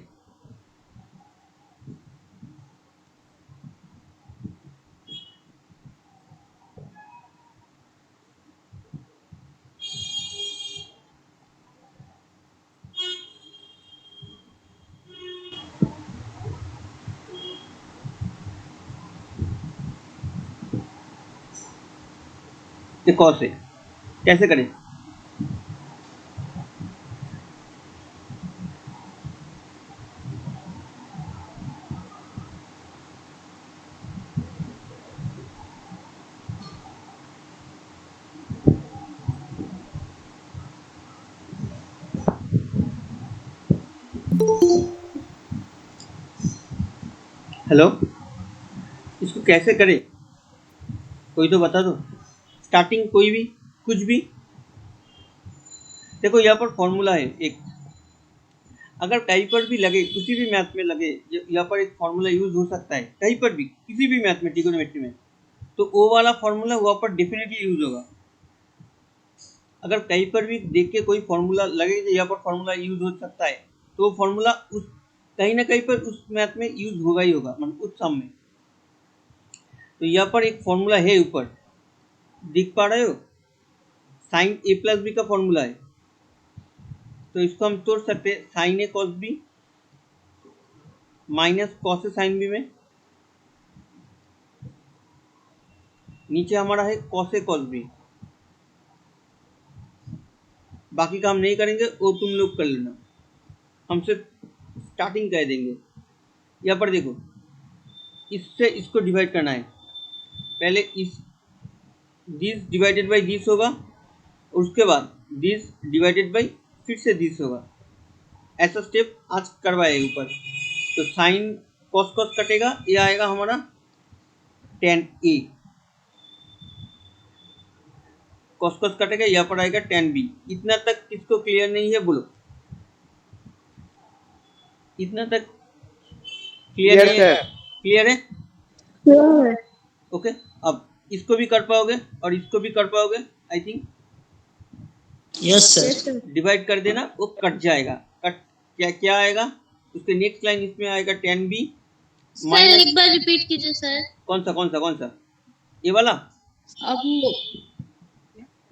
कौन से कैसे करें? हेलो, इसको कैसे करें? कोई तो बता दो। स्टार्टिंग कोई भी, कुछ भी। देखो यहाँ पर फॉर्मूला है एक, अगर कहीं पर भी लगे, किसी भी मैथ में लगे, यहाँ पर एक फॉर्मूला यूज हो सकता है कहीं पर भी, किसी भी मैथ में, ट्रिगोनोमेट्री में, तो वो वाला फॉर्मूला वहाँ पर डेफिनेटली यूज होगा। अगर कहीं पर भी देख के कोई फॉर्मूला लगे कि यहाँ पर फॉर्मूला यूज हो सकता है तो वो फॉर्मूला उस कहीं ना कहीं पर उस मैथ में यूज होगा ही होगा, मतलब उस सम में। तो यहाँ पर एक फॉर्मूला है, ऊपर दिख पा रहे हो, साइन ए प्लस बी का फॉर्मूला है। तो इसको हम तोड़ सकते हैं, sine A cos B minus cos A sine B में, नीचे हमारा है कॉस ए कॉस बी। बाकी काम नहीं करेंगे, वो तुम लोग कर लेना, हम सिर्फ स्टार्टिंग कह देंगे। यहाँ पर देखो, इससे इसको डिवाइड करना है, पहले इस दिस डिवाइडेड बाई दिस होगा, और उसके बाद दिस डिवाइडेड बाई फिर से दिस होगा। ऐसा स्टेप आज करवाए ऊपर। तो साइन कॉस कॉस कटेगा, ये आएगा हमारा tan ए, कॉस कॉस कटेगा, यहाँ पर आएगा tan बी। इतना तक किसको क्लियर नहीं है बोलो, इतना तक क्लियर नहीं है? क्लियर है? ओके, अब इसको भी कर पाओगे और इसको भी कर पाओगे I think. Yes, sir. Divide कर देना, वो कट जाएगा। कट क्या क्या आएगा, उसके नेक्स्ट लाइन इसमें आएगा tan बी सर माइनस, एक बार रिपीट कीजिए सर। कौन सा कौन सा कौन सा, ये वाला अब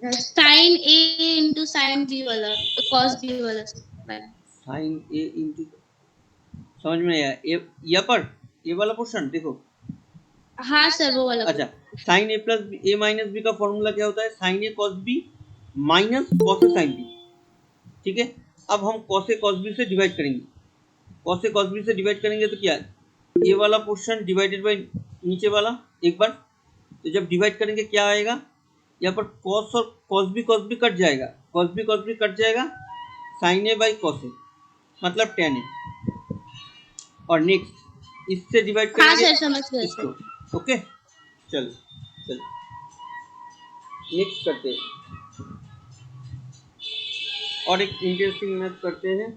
साइन ए इंटू साइन बी वाला, कॉस बी वाला। साइन ए इंटू, समझ में आया? ये वाला पोर्शन देखो। हाँ सर वो वाला। अच्छा, sign A plus A minus B का फॉर्मूला क्या होता है, sign A cos B minus cos A sine B. ठीक है, अब हम कॉस ए कॉस बी से डिवाइड करेंगे, कॉस ए कॉस बी से डिवाइड करेंगे तो क्या है, ये वाला पोर्शन डिवाइडेड बाई नीचे वाला एक बार। तो जब डिवाइड करेंगे क्या आएगा, यहाँ पर कॉस और कॉस बी कट जाएगा, कॉस बी कट जाएगा, साइन ए बाई कॉस ए मतलब tan ए। और नेक्स्ट इससे डिवाइड हाँ करेंगे सर समझ गए इसको। सर। ओके, चलो चलो नेक्स्ट करते हैं, और एक इंटरेस्टिंग मैथ करते हैं।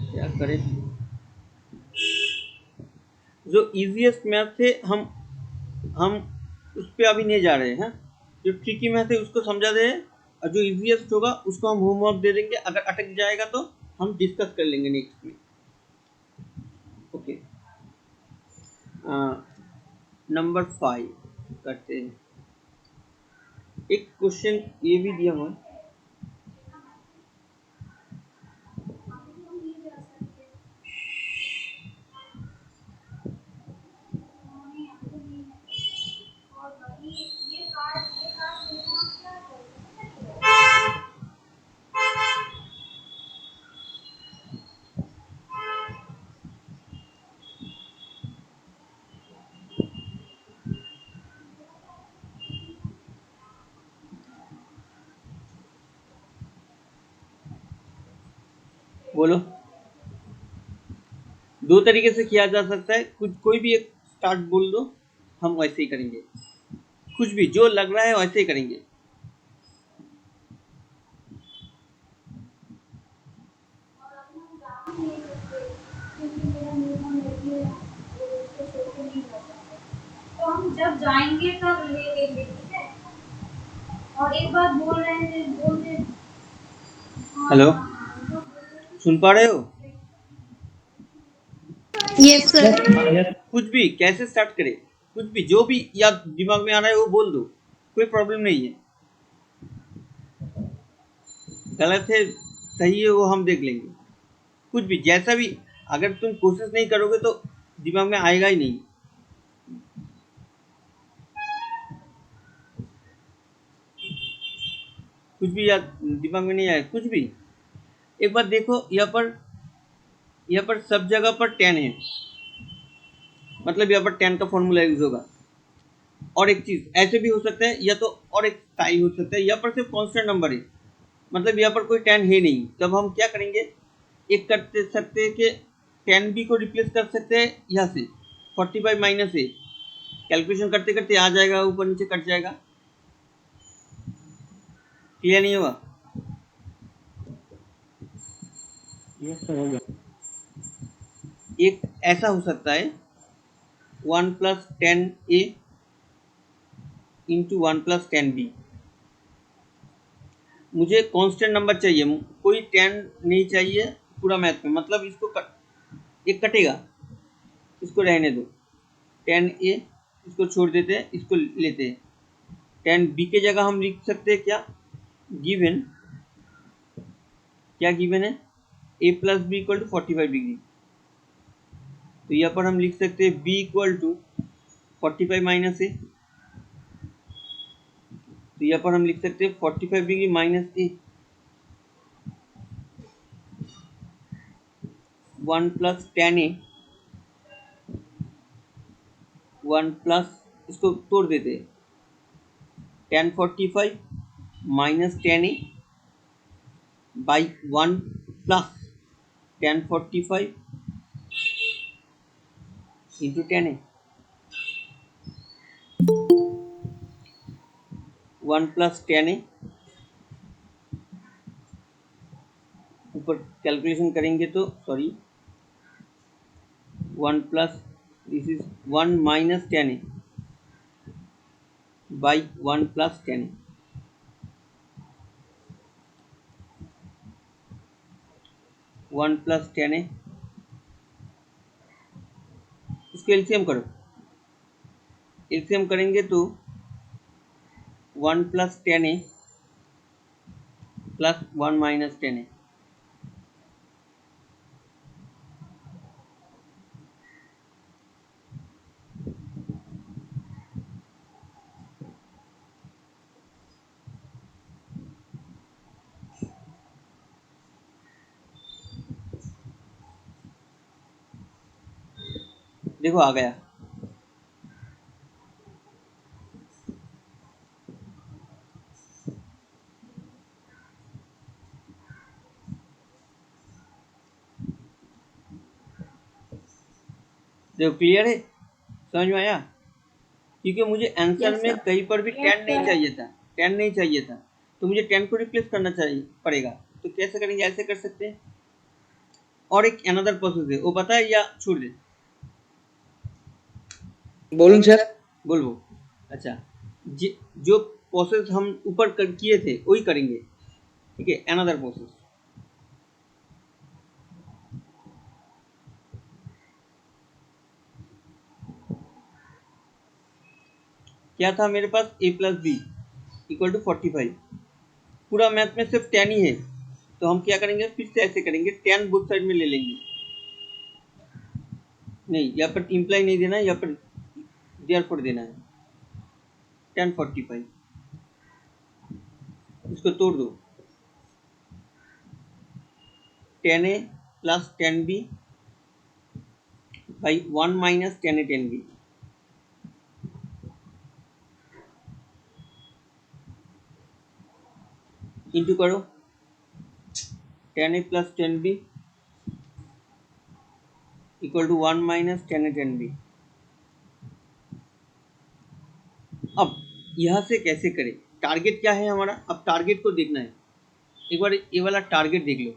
क्या करें, जो इजीएस्ट मैथ थे हम उस पर अभी नहीं जा रहे हैं। जो ट्रिकी मैथ है उसको समझा दे, और जो इजीएस्ट होगा उसको हम होमवर्क दे देंगे। अगर अटक जाएगा तो हम डिस्कस कर लेंगे नेक्स्ट में। ओके, नंबर 5 करते हैं। एक क्वेश्चन ये भी दिया हुआ है, बोलो। दो तरीके से किया जा सकता है, कुछ कोई भी एक स्टार्ट बोल दो, हम वैसे ही करेंगे। कुछ भी जो लग रहा है वैसे ही करेंगे। तो हम जब जाएंगे तब ले लेंगे, ठीक है? और एक बात बोल रहे हैं, हेलो, सुन पा रहे हो? Yes sir. कुछ भी कैसे स्टार्ट करें, कुछ भी जो भी या दिमाग में आ रहा है वो बोल दो, कोई प्रॉब्लम नहीं है। गलत है सही है वो हम देख लेंगे। कुछ भी जैसा भी, अगर तुम कोशिश नहीं करोगे तो दिमाग में आएगा ही नहीं। कुछ भी याद दिमाग में नहीं आया, कुछ भी। एक बार देखो, यहाँ पर सब जगह पर tan है, मतलब यहाँ पर tan का फॉर्मूला यूज होगा। और एक चीज ऐसे भी हो सकता है, या तो और एक टाइप हो सकता है, यहाँ पर सिर्फ कांस्टेंट नंबर है, मतलब यहाँ पर कोई tan है नहीं। तब हम क्या करेंगे, एक कर सकते हैं कि tan b को रिप्लेस कर सकते हैं यहाँ से 40 माइनस ए, कैलकुलेशन करते करते आ जाएगा, ऊपर नीचे कट जाएगा। क्लियर नहीं हुआ? यस सर हो गया। एक ऐसा हो सकता है, 1 plus 10a into 1 plus 10b। मुझे कांस्टेंट नंबर चाहिए, कोई 10 नहीं चाहिए पूरा मैथ में, मतलब इसको एक कटेगा, इसको रहने दो। 10a इसको छोड़ देते हैं, इसको लेते हैं। 10b के जगह हम लिख सकते हैं क्या, गिवन, क्या गिवन है, a plus B equal to 45 degree. तो यहाँ पर हम लिख सकते हैं b equal to 45 minus A. तो यहाँ पर हम लिख सकते हैं 45 degree minus A, 1 plus 10a, 1 plus, इसको तोड़ देते हैं, 1045 minus 10a by 1 plus 1045 into 10a, 1 plus 10a, ऊपर कैलकुलेशन करेंगे तो sorry 1 plus, this is 1 minus 10a by 1 plus 10a, 1 plus 10a, इसको एलसीएम करो, एलसीएम करेंगे तो 1 plus 10a plus 1 minus 10a, देखो आ गया। देखो क्लियर है, समझ में आया, क्योंकि मुझे आंसर में कहीं पर भी 10 नहीं चाहिए था, 10 नहीं चाहिए था, तो मुझे 10 को रिप्लेस करना चाहिए पड़ेगा। तो कैसे करेंगे, ऐसे कर सकते हैं। और एक अनदर प्रोसेस है, वो पता है या छोड़ दे, बोलूं सर? बोलो। अच्छा, जो प्रोसेस हम ऊपर किए थे वही करेंगे, ठीक है, अनदर प्रोसेस। क्या था मेरे पास, a plus B equal to 45, पूरा मैथ में सिर्फ 10 ही है, तो हम क्या करेंगे, फिर से ऐसे करेंगे, 10 बुक साइड में ले लेंगे। नहीं, यहाँ पर इम्प्लाई नहीं देना है, यहाँ पर देयरफॉर देना है, 1045, इसको तोड़ दो, 10a plus 10b by 1 minus 10a 10b, into करो 10a plus 10b equal to 1 minus 10a 10b। अब यहाँ से कैसे करें, टारगेट क्या है हमारा, अब टारगेट को देखना है। एक बार ये वाला टारगेट देख लो,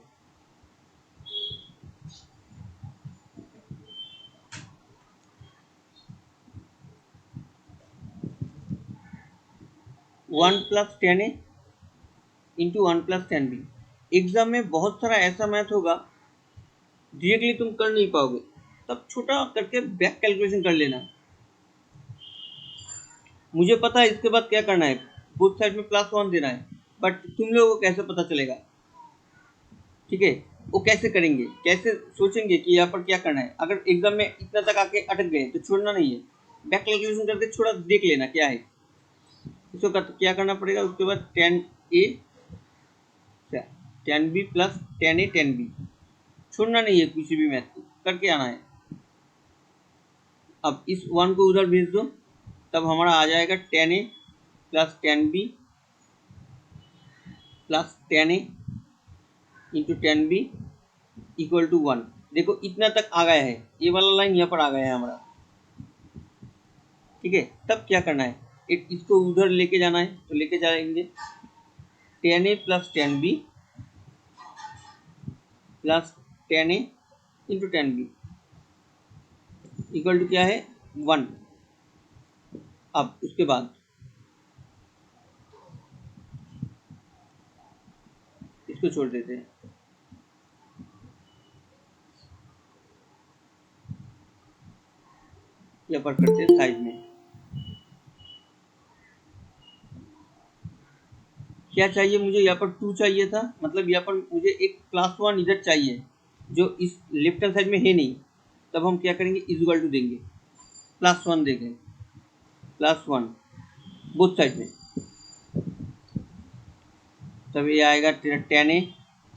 one plus 10a into 1 plus 10b। Exam में बहुत सारा ऐसा मैथ होगा डायरेक्टली तुम कर नहीं पाओगे, तब छोटा करके बैक कैलकुलेशन कर लेना। मुझे पता है इसके बाद क्या करना है, बोथ साइड में +1 देना है, बट तुम लोगों को कैसे पता चलेगा, ठीक है, वो कैसे करेंगे, कैसे सोचेंगे कि यहाँ पर क्या करना है। अगर एग्जाम में इतना तक आके अटक गए तो छोड़ना नहीं है, बैक कैलकुलेशन करके थोड़ा देख लेना क्या है, इसको क्या करना पड़ेगा। उसके बाद 10a 10b plus 10a 10b, छोड़ना नहीं है, किसी भी मैथ को करके आना है। अब इस 1 को उधर भेज दो, तब हमारा आ जाएगा 10a plus 10b plus 10a into 10b equal to 1। देखो इतना तक आ गया है, ये वाला लाइन यहाँ पर आ गया है हमारा, ठीक है। तब क्या करना है, इसको उधर लेके जाना है, तो लेके जाएंगे 10a plus 10b plus 10a into 10b equal to क्या है 1। अब उसके बाद इसको छोड़ देते हैं। यहाँ पर करते हैं साइज में। क्या चाहिए मुझे? यहाँ पर 2 चाहिए था, मतलब यहाँ पर मुझे एक +1 इधर चाहिए जो इस लेफ्ट हैंड साइड में है नहीं। तब हम क्या करेंगे? इक्वल टू देंगे, +1 देंगे, +1 बोथ साइड में। तब ये आएगा 10a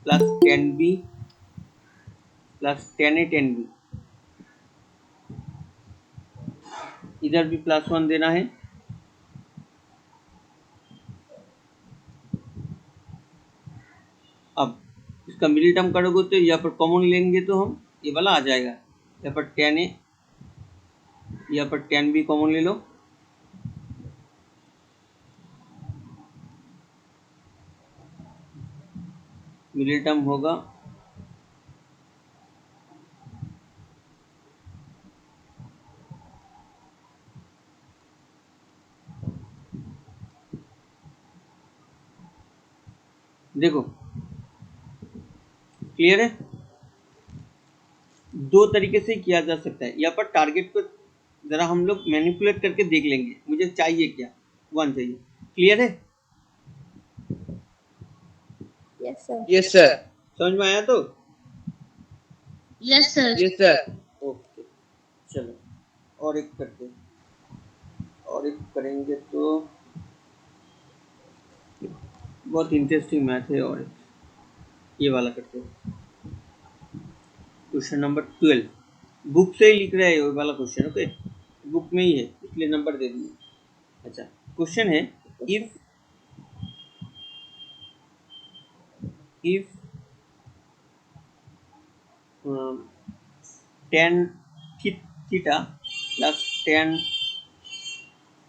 plus 10b plus 10a 10b। इधर भी +1 देना है। अब इसका मिडिल टर्म करोगे तो यहाँ पर कॉमन लेंगे तो हम ये वाला आ जाएगा। यहाँ पर 10a, यहाँ पर 10b कॉमन ले लो। मिडिल टर्म होगा देखो, क्लियर है? 2 तरीके से किया जा सकता है। यहाँ पर टारगेट को जरा हम लोग मैनिपुलेट करके देख लेंगे, मुझे चाहिए क्या? 1 चाहिए। क्लियर है? Yes, sir. Yes sir. समझ में आया तो? Yes, sir. Yes sir. Okay, चलो और एक करते हैं। और एक करेंगे तो बहुत इंटरेस्टिंग मैथ है। और ये वाला करते हैं। क्वेश्चन नंबर 12 बुक से ही लिख रहे हैं, वो वाला क्वेश्चन। ओके, बुक में ही है इसलिए नंबर दे दिए। अच्छा, क्वेश्चन है if tan theta plus tan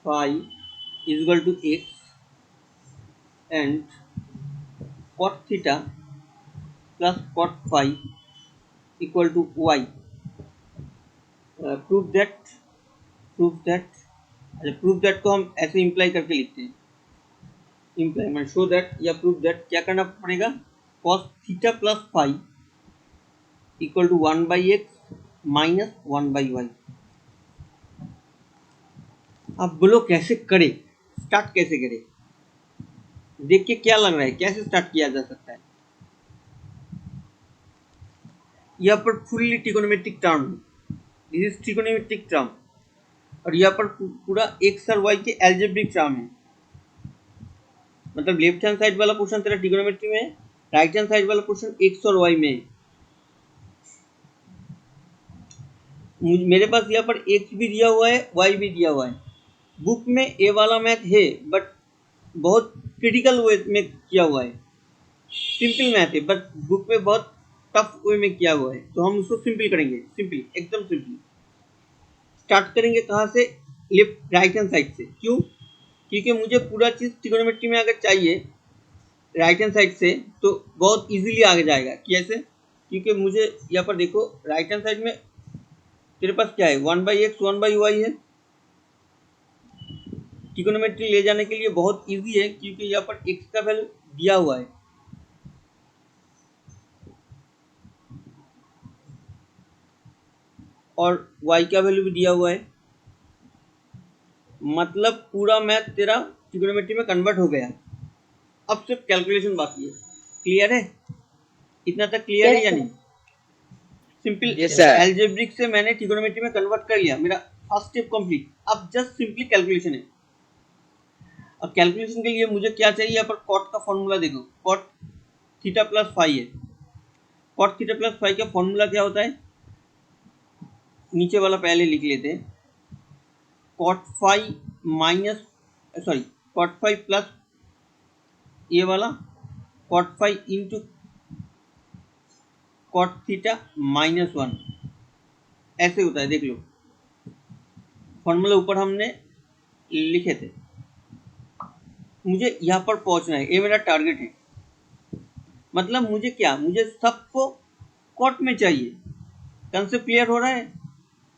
phi is equal to x and cot theta plus cot phi equal to y. Prove that को हम ऐसे इम्प्लाई करके लिखते हैं। इम्प्लाई मतलब शो दैट या प्रूव दैट। क्या करना पड़ेगा? cos theta plus phi equal to 1/x minus 1/y। अब बोलो कैसे करे, स्टार्ट कैसे करे? देख के क्या लग रहा है, कैसे स्टार्ट किया जा सकता है? यहाँ पर fully trigonometric term, this is trigonometric term, और यहाँ पर पूरा x और y के एल्जेब्रिक टर्म है। मतलब लेफ्ट हैंड साइड वाला पोर्शन तेरा ट्रिगोनोमेट्री में है, राइट हैंड साइड वाला पोर्शन x और y में है। मेरे पास यहाँ पर x भी दिया हुआ है, y भी दिया हुआ है। बुक में ए वाला मैथ है बट बहुत क्रिटिकल वे में किया हुआ है। सिंपल मैथ है बट बुक में बहुत टफ वे में किया हुआ है, तो हम उसको सिंपल करेंगे। सिंपल, एकदम सिंपल। स्टार्ट करेंगे कहाँ से? लेफ्ट राइट हैंड साइड से। क्यों? क्योंकि मुझे पूरा चीज़ ट्रिगोनोमेट्री में अगर चाहिए राइट हैंड साइड से तो बहुत इजीली आगे जाएगा। कैसे? क्योंकि मुझे यहाँ पर देखो, राइट हैंड साइड में तेरे पास क्या है? 1/x 1/y है। ट्रिगोनोमेट्री ले जाने के लिए बहुत इजी है क्योंकि यहाँ पर x का वैल्यू दिया हुआ है, और y का वैल्यू भी दिया हुआ है। मतलब पूरा मैथ तेरा ट्रिगोनोमेट्री में कन्वर्ट हो गया। अब सिर्फ कैलकुलेशन बाकी है। क्लियर है? इतना तक क्लियर है या नहीं? सिंपल एल्जेब्रिक से मैंने ट्रिगोनोमेट्री में कन्वर्ट कर लिया, मेरा फर्स्ट स्टेप कंप्लीट। अब जस्ट सिंपली कैलकुलेशन है। अब कैलकुलेशन के लिए मुझे क्या चाहिए? यहाँ पर कॉट का फॉर्मूला देखो, कॉट थीटा प्लस फाई है। कॉट थीटा प्लस फाई का फॉर्मूला क्या होता है? नीचे वाला पहले लिख लेते हैं। Cot phi minus cot phi plus ये वाला cot phi into cot theta -1, ऐसे होता है। देख लो, फॉर्मूला ऊपर हमने लिखे थे। मुझे यहाँ पर पहुँचना है, ये मेरा टारगेट है। मतलब मुझे क्या, मुझे सबको कॉट में चाहिए। कंसेप्ट क्लियर हो रहा है?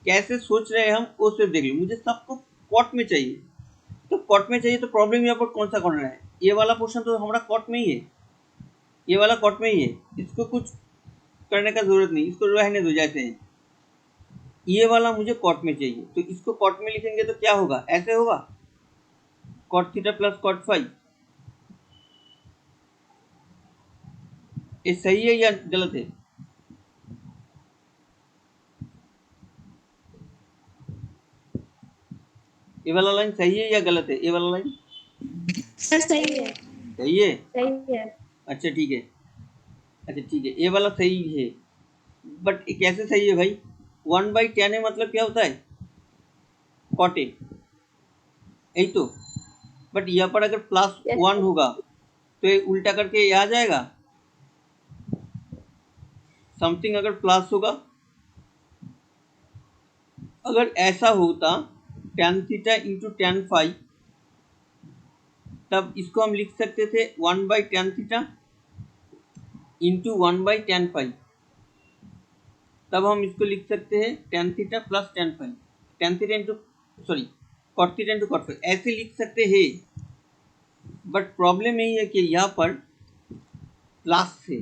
कैसे सोच रहे हैं हम वो सिर्फ देख लो। मुझे सबको कॉट में चाहिए, तो कॉट में चाहिए तो प्रॉब्लम यहाँ पर कौन सा करना है, ये वाला पोर्शन तो हमारा कॉट में ही है, ये वाला कॉट में ही है, इसको कुछ करने का जरूरत नहीं, इसको रहने दो जैसे है। ये वाला मुझे कॉट में चाहिए, तो इसको कॉट में लिखेंगे तो क्या होगा, ऐसे होगा cot theta plus cot phi. ये सही है या गलत है? ये वाला लाइन सही है या गलत है? ये वाला लाइन सर सही है। सही है। सही है। अच्छा ठीक है, अच्छा ठीक है, ये वाला सही है। बट ये कैसे सही है भाई? 1/10 है मतलब क्या होता है, कॉट ए, यही तो। बट यहाँ पर अगर +1 होगा तो ये उल्टा करके ये आ जाएगा, समथिंग अगर प्लस होगा। अगर ऐसा होता tan theta into tan phi, तब इसको हम लिख सकते थे 1/tan theta into 1/tan phi, तब हम इसको लिख सकते हैं tan theta plus tan phi, tan theta into sorry cot theta into cot phi, ऐसे लिख सकते हैं। बट प्रॉब्लम यही है कि यहाँ पर प्लस है,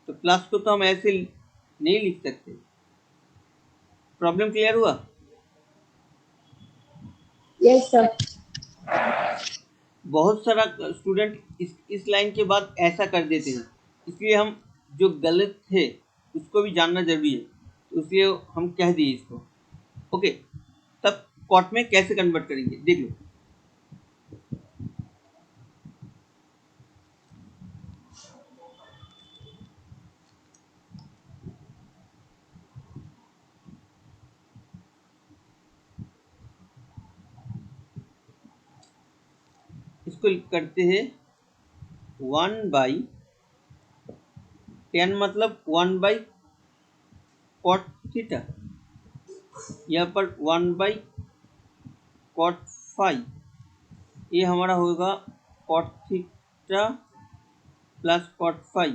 तो प्लस को तो हम ऐसे नहीं लिख सकते। प्रॉब्लम क्लियर हुआ? Yes sir. बहुत सारा स्टूडेंट इस लाइन के बाद ऐसा कर देते हैं, इसलिए हम जो गलत है उसको भी जानना जरूरी है, तो इसलिए हम कह दिए इसको। ओके, तब कॉट में कैसे कन्वर्ट करेंगे देख लो। इसको करते हैं 1/10 मतलब 1/cot थीटा, यहाँ पर 1/cot फाई, ये हमारा होगा cot theta plus cot phi.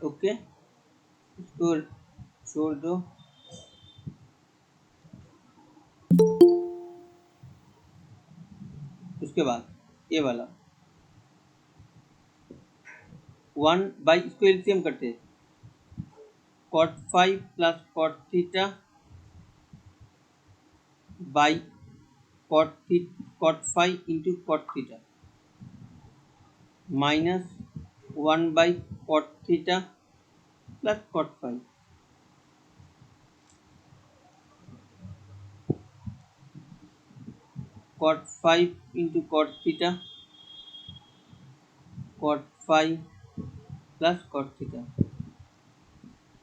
Okay, इसको छोड़ दो। उसके बाद ये वाला 1/ इसको एलसीएम करते हैं, cot phi plus cot theta by cot phi into cot theta minus 1/cot theta plus cot phi. cot phi into cot theta, cot phi plus cot theta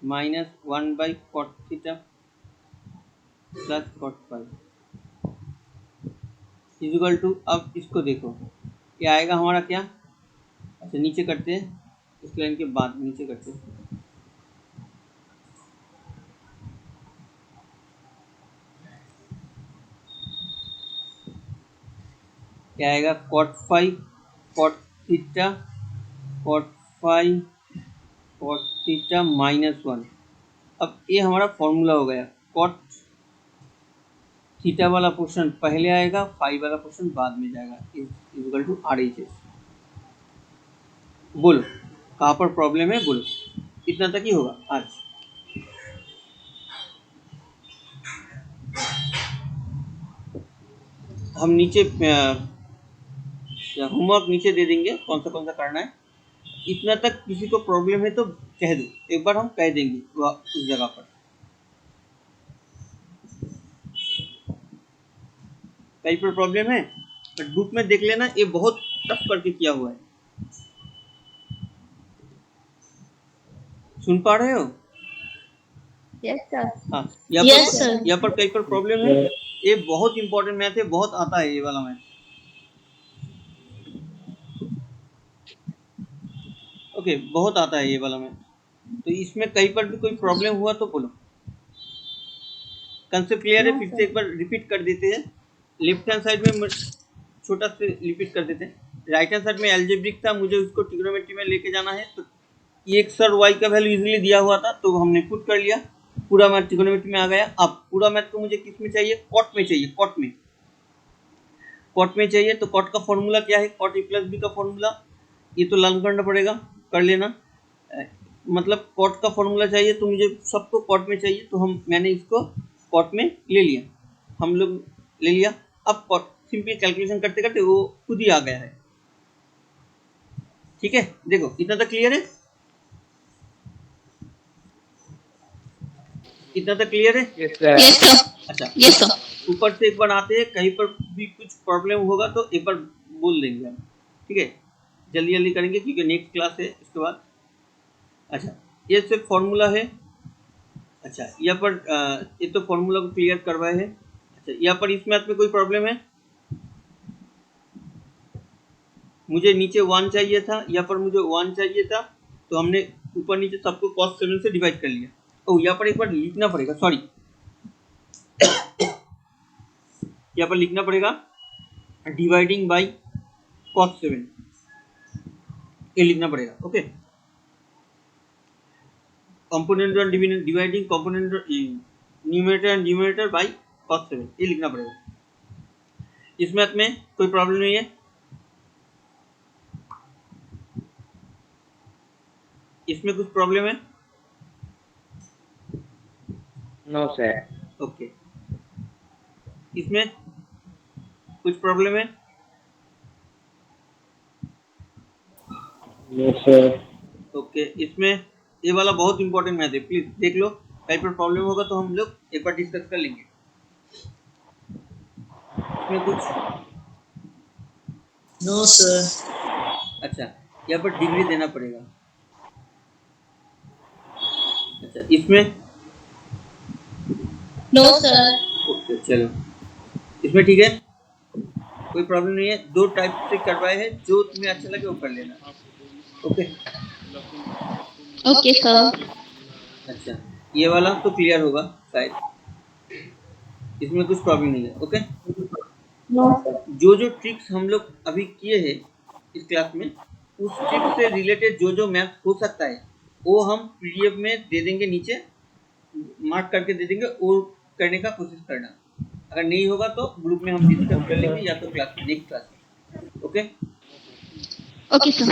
minus 1/cot theta plus cot phi equal to, अब इसको देखो क्या आएगा हमारा, क्या, अच्छा नीचे करते हैं, इस लाइन के बाद नीचे करते हैं। क्या आएगा, cot phi cot theta cot phi cot theta -1। अब ये हमारा फॉर्मूला हो गया, cot थीटा वाला पोर्शन पहले आएगा, फाई वाला पोर्शन बाद में जाएगा, इक्वल टू RHS। बोलो कहाँ पर प्रॉब्लम है, बोलो, इतना तक ही होगा आज। हम नीचे होमवर्क नीचे दे देंगे कौन सा करना है। इतना तक किसी को प्रॉब्लम है तो कह दो, एक बार हम कह देंगे उस जगह पर। कहीं पर प्रॉब्लम है बट बुक में देख लेना, ये बहुत टफ करके किया हुआ है। सुन पा रहे हो? Yes sir. हाँ, Yes, sir. यहाँ पर कहीं पर प्रॉब्लम है। ये बहुत इंपॉर्टेंट मैथ है, बहुत आता है ये वाला मैथ। ओके, बहुत आता है ये वाला मैथ, तो इसमें कहीं पर भी कोई प्रॉब्लम हुआ तो बोलो। कंसेप्ट क्लियर है? फिर से एक बार रिपीट कर देते हैं। लेफ्ट हैंड साइड में छोटा से रिपीट कर देते हैं। राइट हैंड साइड में एल्जेब्रिक था, मुझे उसको ट्रिग्नोमेट्री में लेके जाना है, तो एक्स और वाई का वैल्यू इजीली दिया हुआ था तो हमने पुट कर लिया, पूरा मैथ ट्रिगोनोमेट्री में आ गया। अब पूरा मैथ को मुझे किस में चाहिए, कॉट में चाहिए, कॉट में चाहिए। तो कॉट का फॉर्मूला क्या है, कॉट ए प्लस बी का फॉर्मूला, ये तो लर्न करना पड़ेगा, कर लेना। मतलब कॉट का फॉर्मूला चाहिए तो मुझे सबको कॉट में चाहिए, तो मैंने इसको कॉट में ले लिया, हम लोग ले लिया। अब कॉट सिंपली कैलकुलेशन करते करते वो खुद ही आ गया है। ठीक है, देखो इतना तक क्लियर है, इतना तक क्लियर है। Yes sir. Yes, sir. अच्छा, Yes, sir. ऊपर से एक बार आते हैं, कहीं पर भी कुछ प्रॉब्लम होगा तो एक बार बोल देंगे हम। ठीक है, जल्दी जल्दी करेंगे क्योंकि नेक्स्ट क्लास है इसके बाद। अच्छा, ये सिर्फ फॉर्मूला है। अच्छा, यहाँ पर ये तो फॉर्मूला को क्लियर करवाए है। अच्छा, यहाँ पर इस मैथ में कोई प्रॉब्लम है, मुझे नीचे 1 चाहिए था, यहाँ पर मुझे 1 चाहिए था, तो हमने ऊपर नीचे सबको cos 7 से डिवाइड कर लिया। ओ, यहाँ पर एक बार लिखना पड़ेगा, सॉरी यहाँ पर लिखना पड़ेगा डिवाइडिंग बाई cos 7, ये लिखना पड़ेगा। ओके, कंपोनेंट और dividing component numerator and denominator by cos 7, ये लिखना पड़ेगा। इस मैथ में कोई प्रॉब्लम नहीं है, इसमें कुछ प्रॉब्लम है? No sir. ओके, इसमें कुछ प्रॉब्लम है? No sir. ओके, इसमें ये वाला बहुत इंपॉर्टेंट मैथ है, प्लीज देख लो, कहीं पर प्रॉब्लम होगा तो हम लोग एक बार डिस्कस कर लेंगे। इसमें कुछ? No, sir. अच्छा, यहाँ पर डिग्री देना पड़ेगा। अच्छा, इसमें? No, sir. ओके, चलो इसमें ठीक है, कोई प्रॉब्लम नहीं है। 2 टाइप से करवाए हैं, जो तुम्हें अच्छा लगे वो कर लेना। Okay, Okay, sir. अच्छा, ये वाला तो क्लियर होगा शायद, इसमें कुछ प्रॉब्लम नहीं है। Okay, No, sir. जो ट्रिक्स हम लोग अभी किए हैं इस क्लास में, उस ट्रिक से रिलेटेड जो मैथ हो सकता है वो हम पीडीएफ में दे देंगे, नीचे मार्क करके दे देंगे, वो करने का कोशिश करना। अगर नहीं होगा तो ग्रुप में हम डिस्कस कर लेंगे, या तो क्लास नेक्स्ट क्लास में। Okay Okay, sir.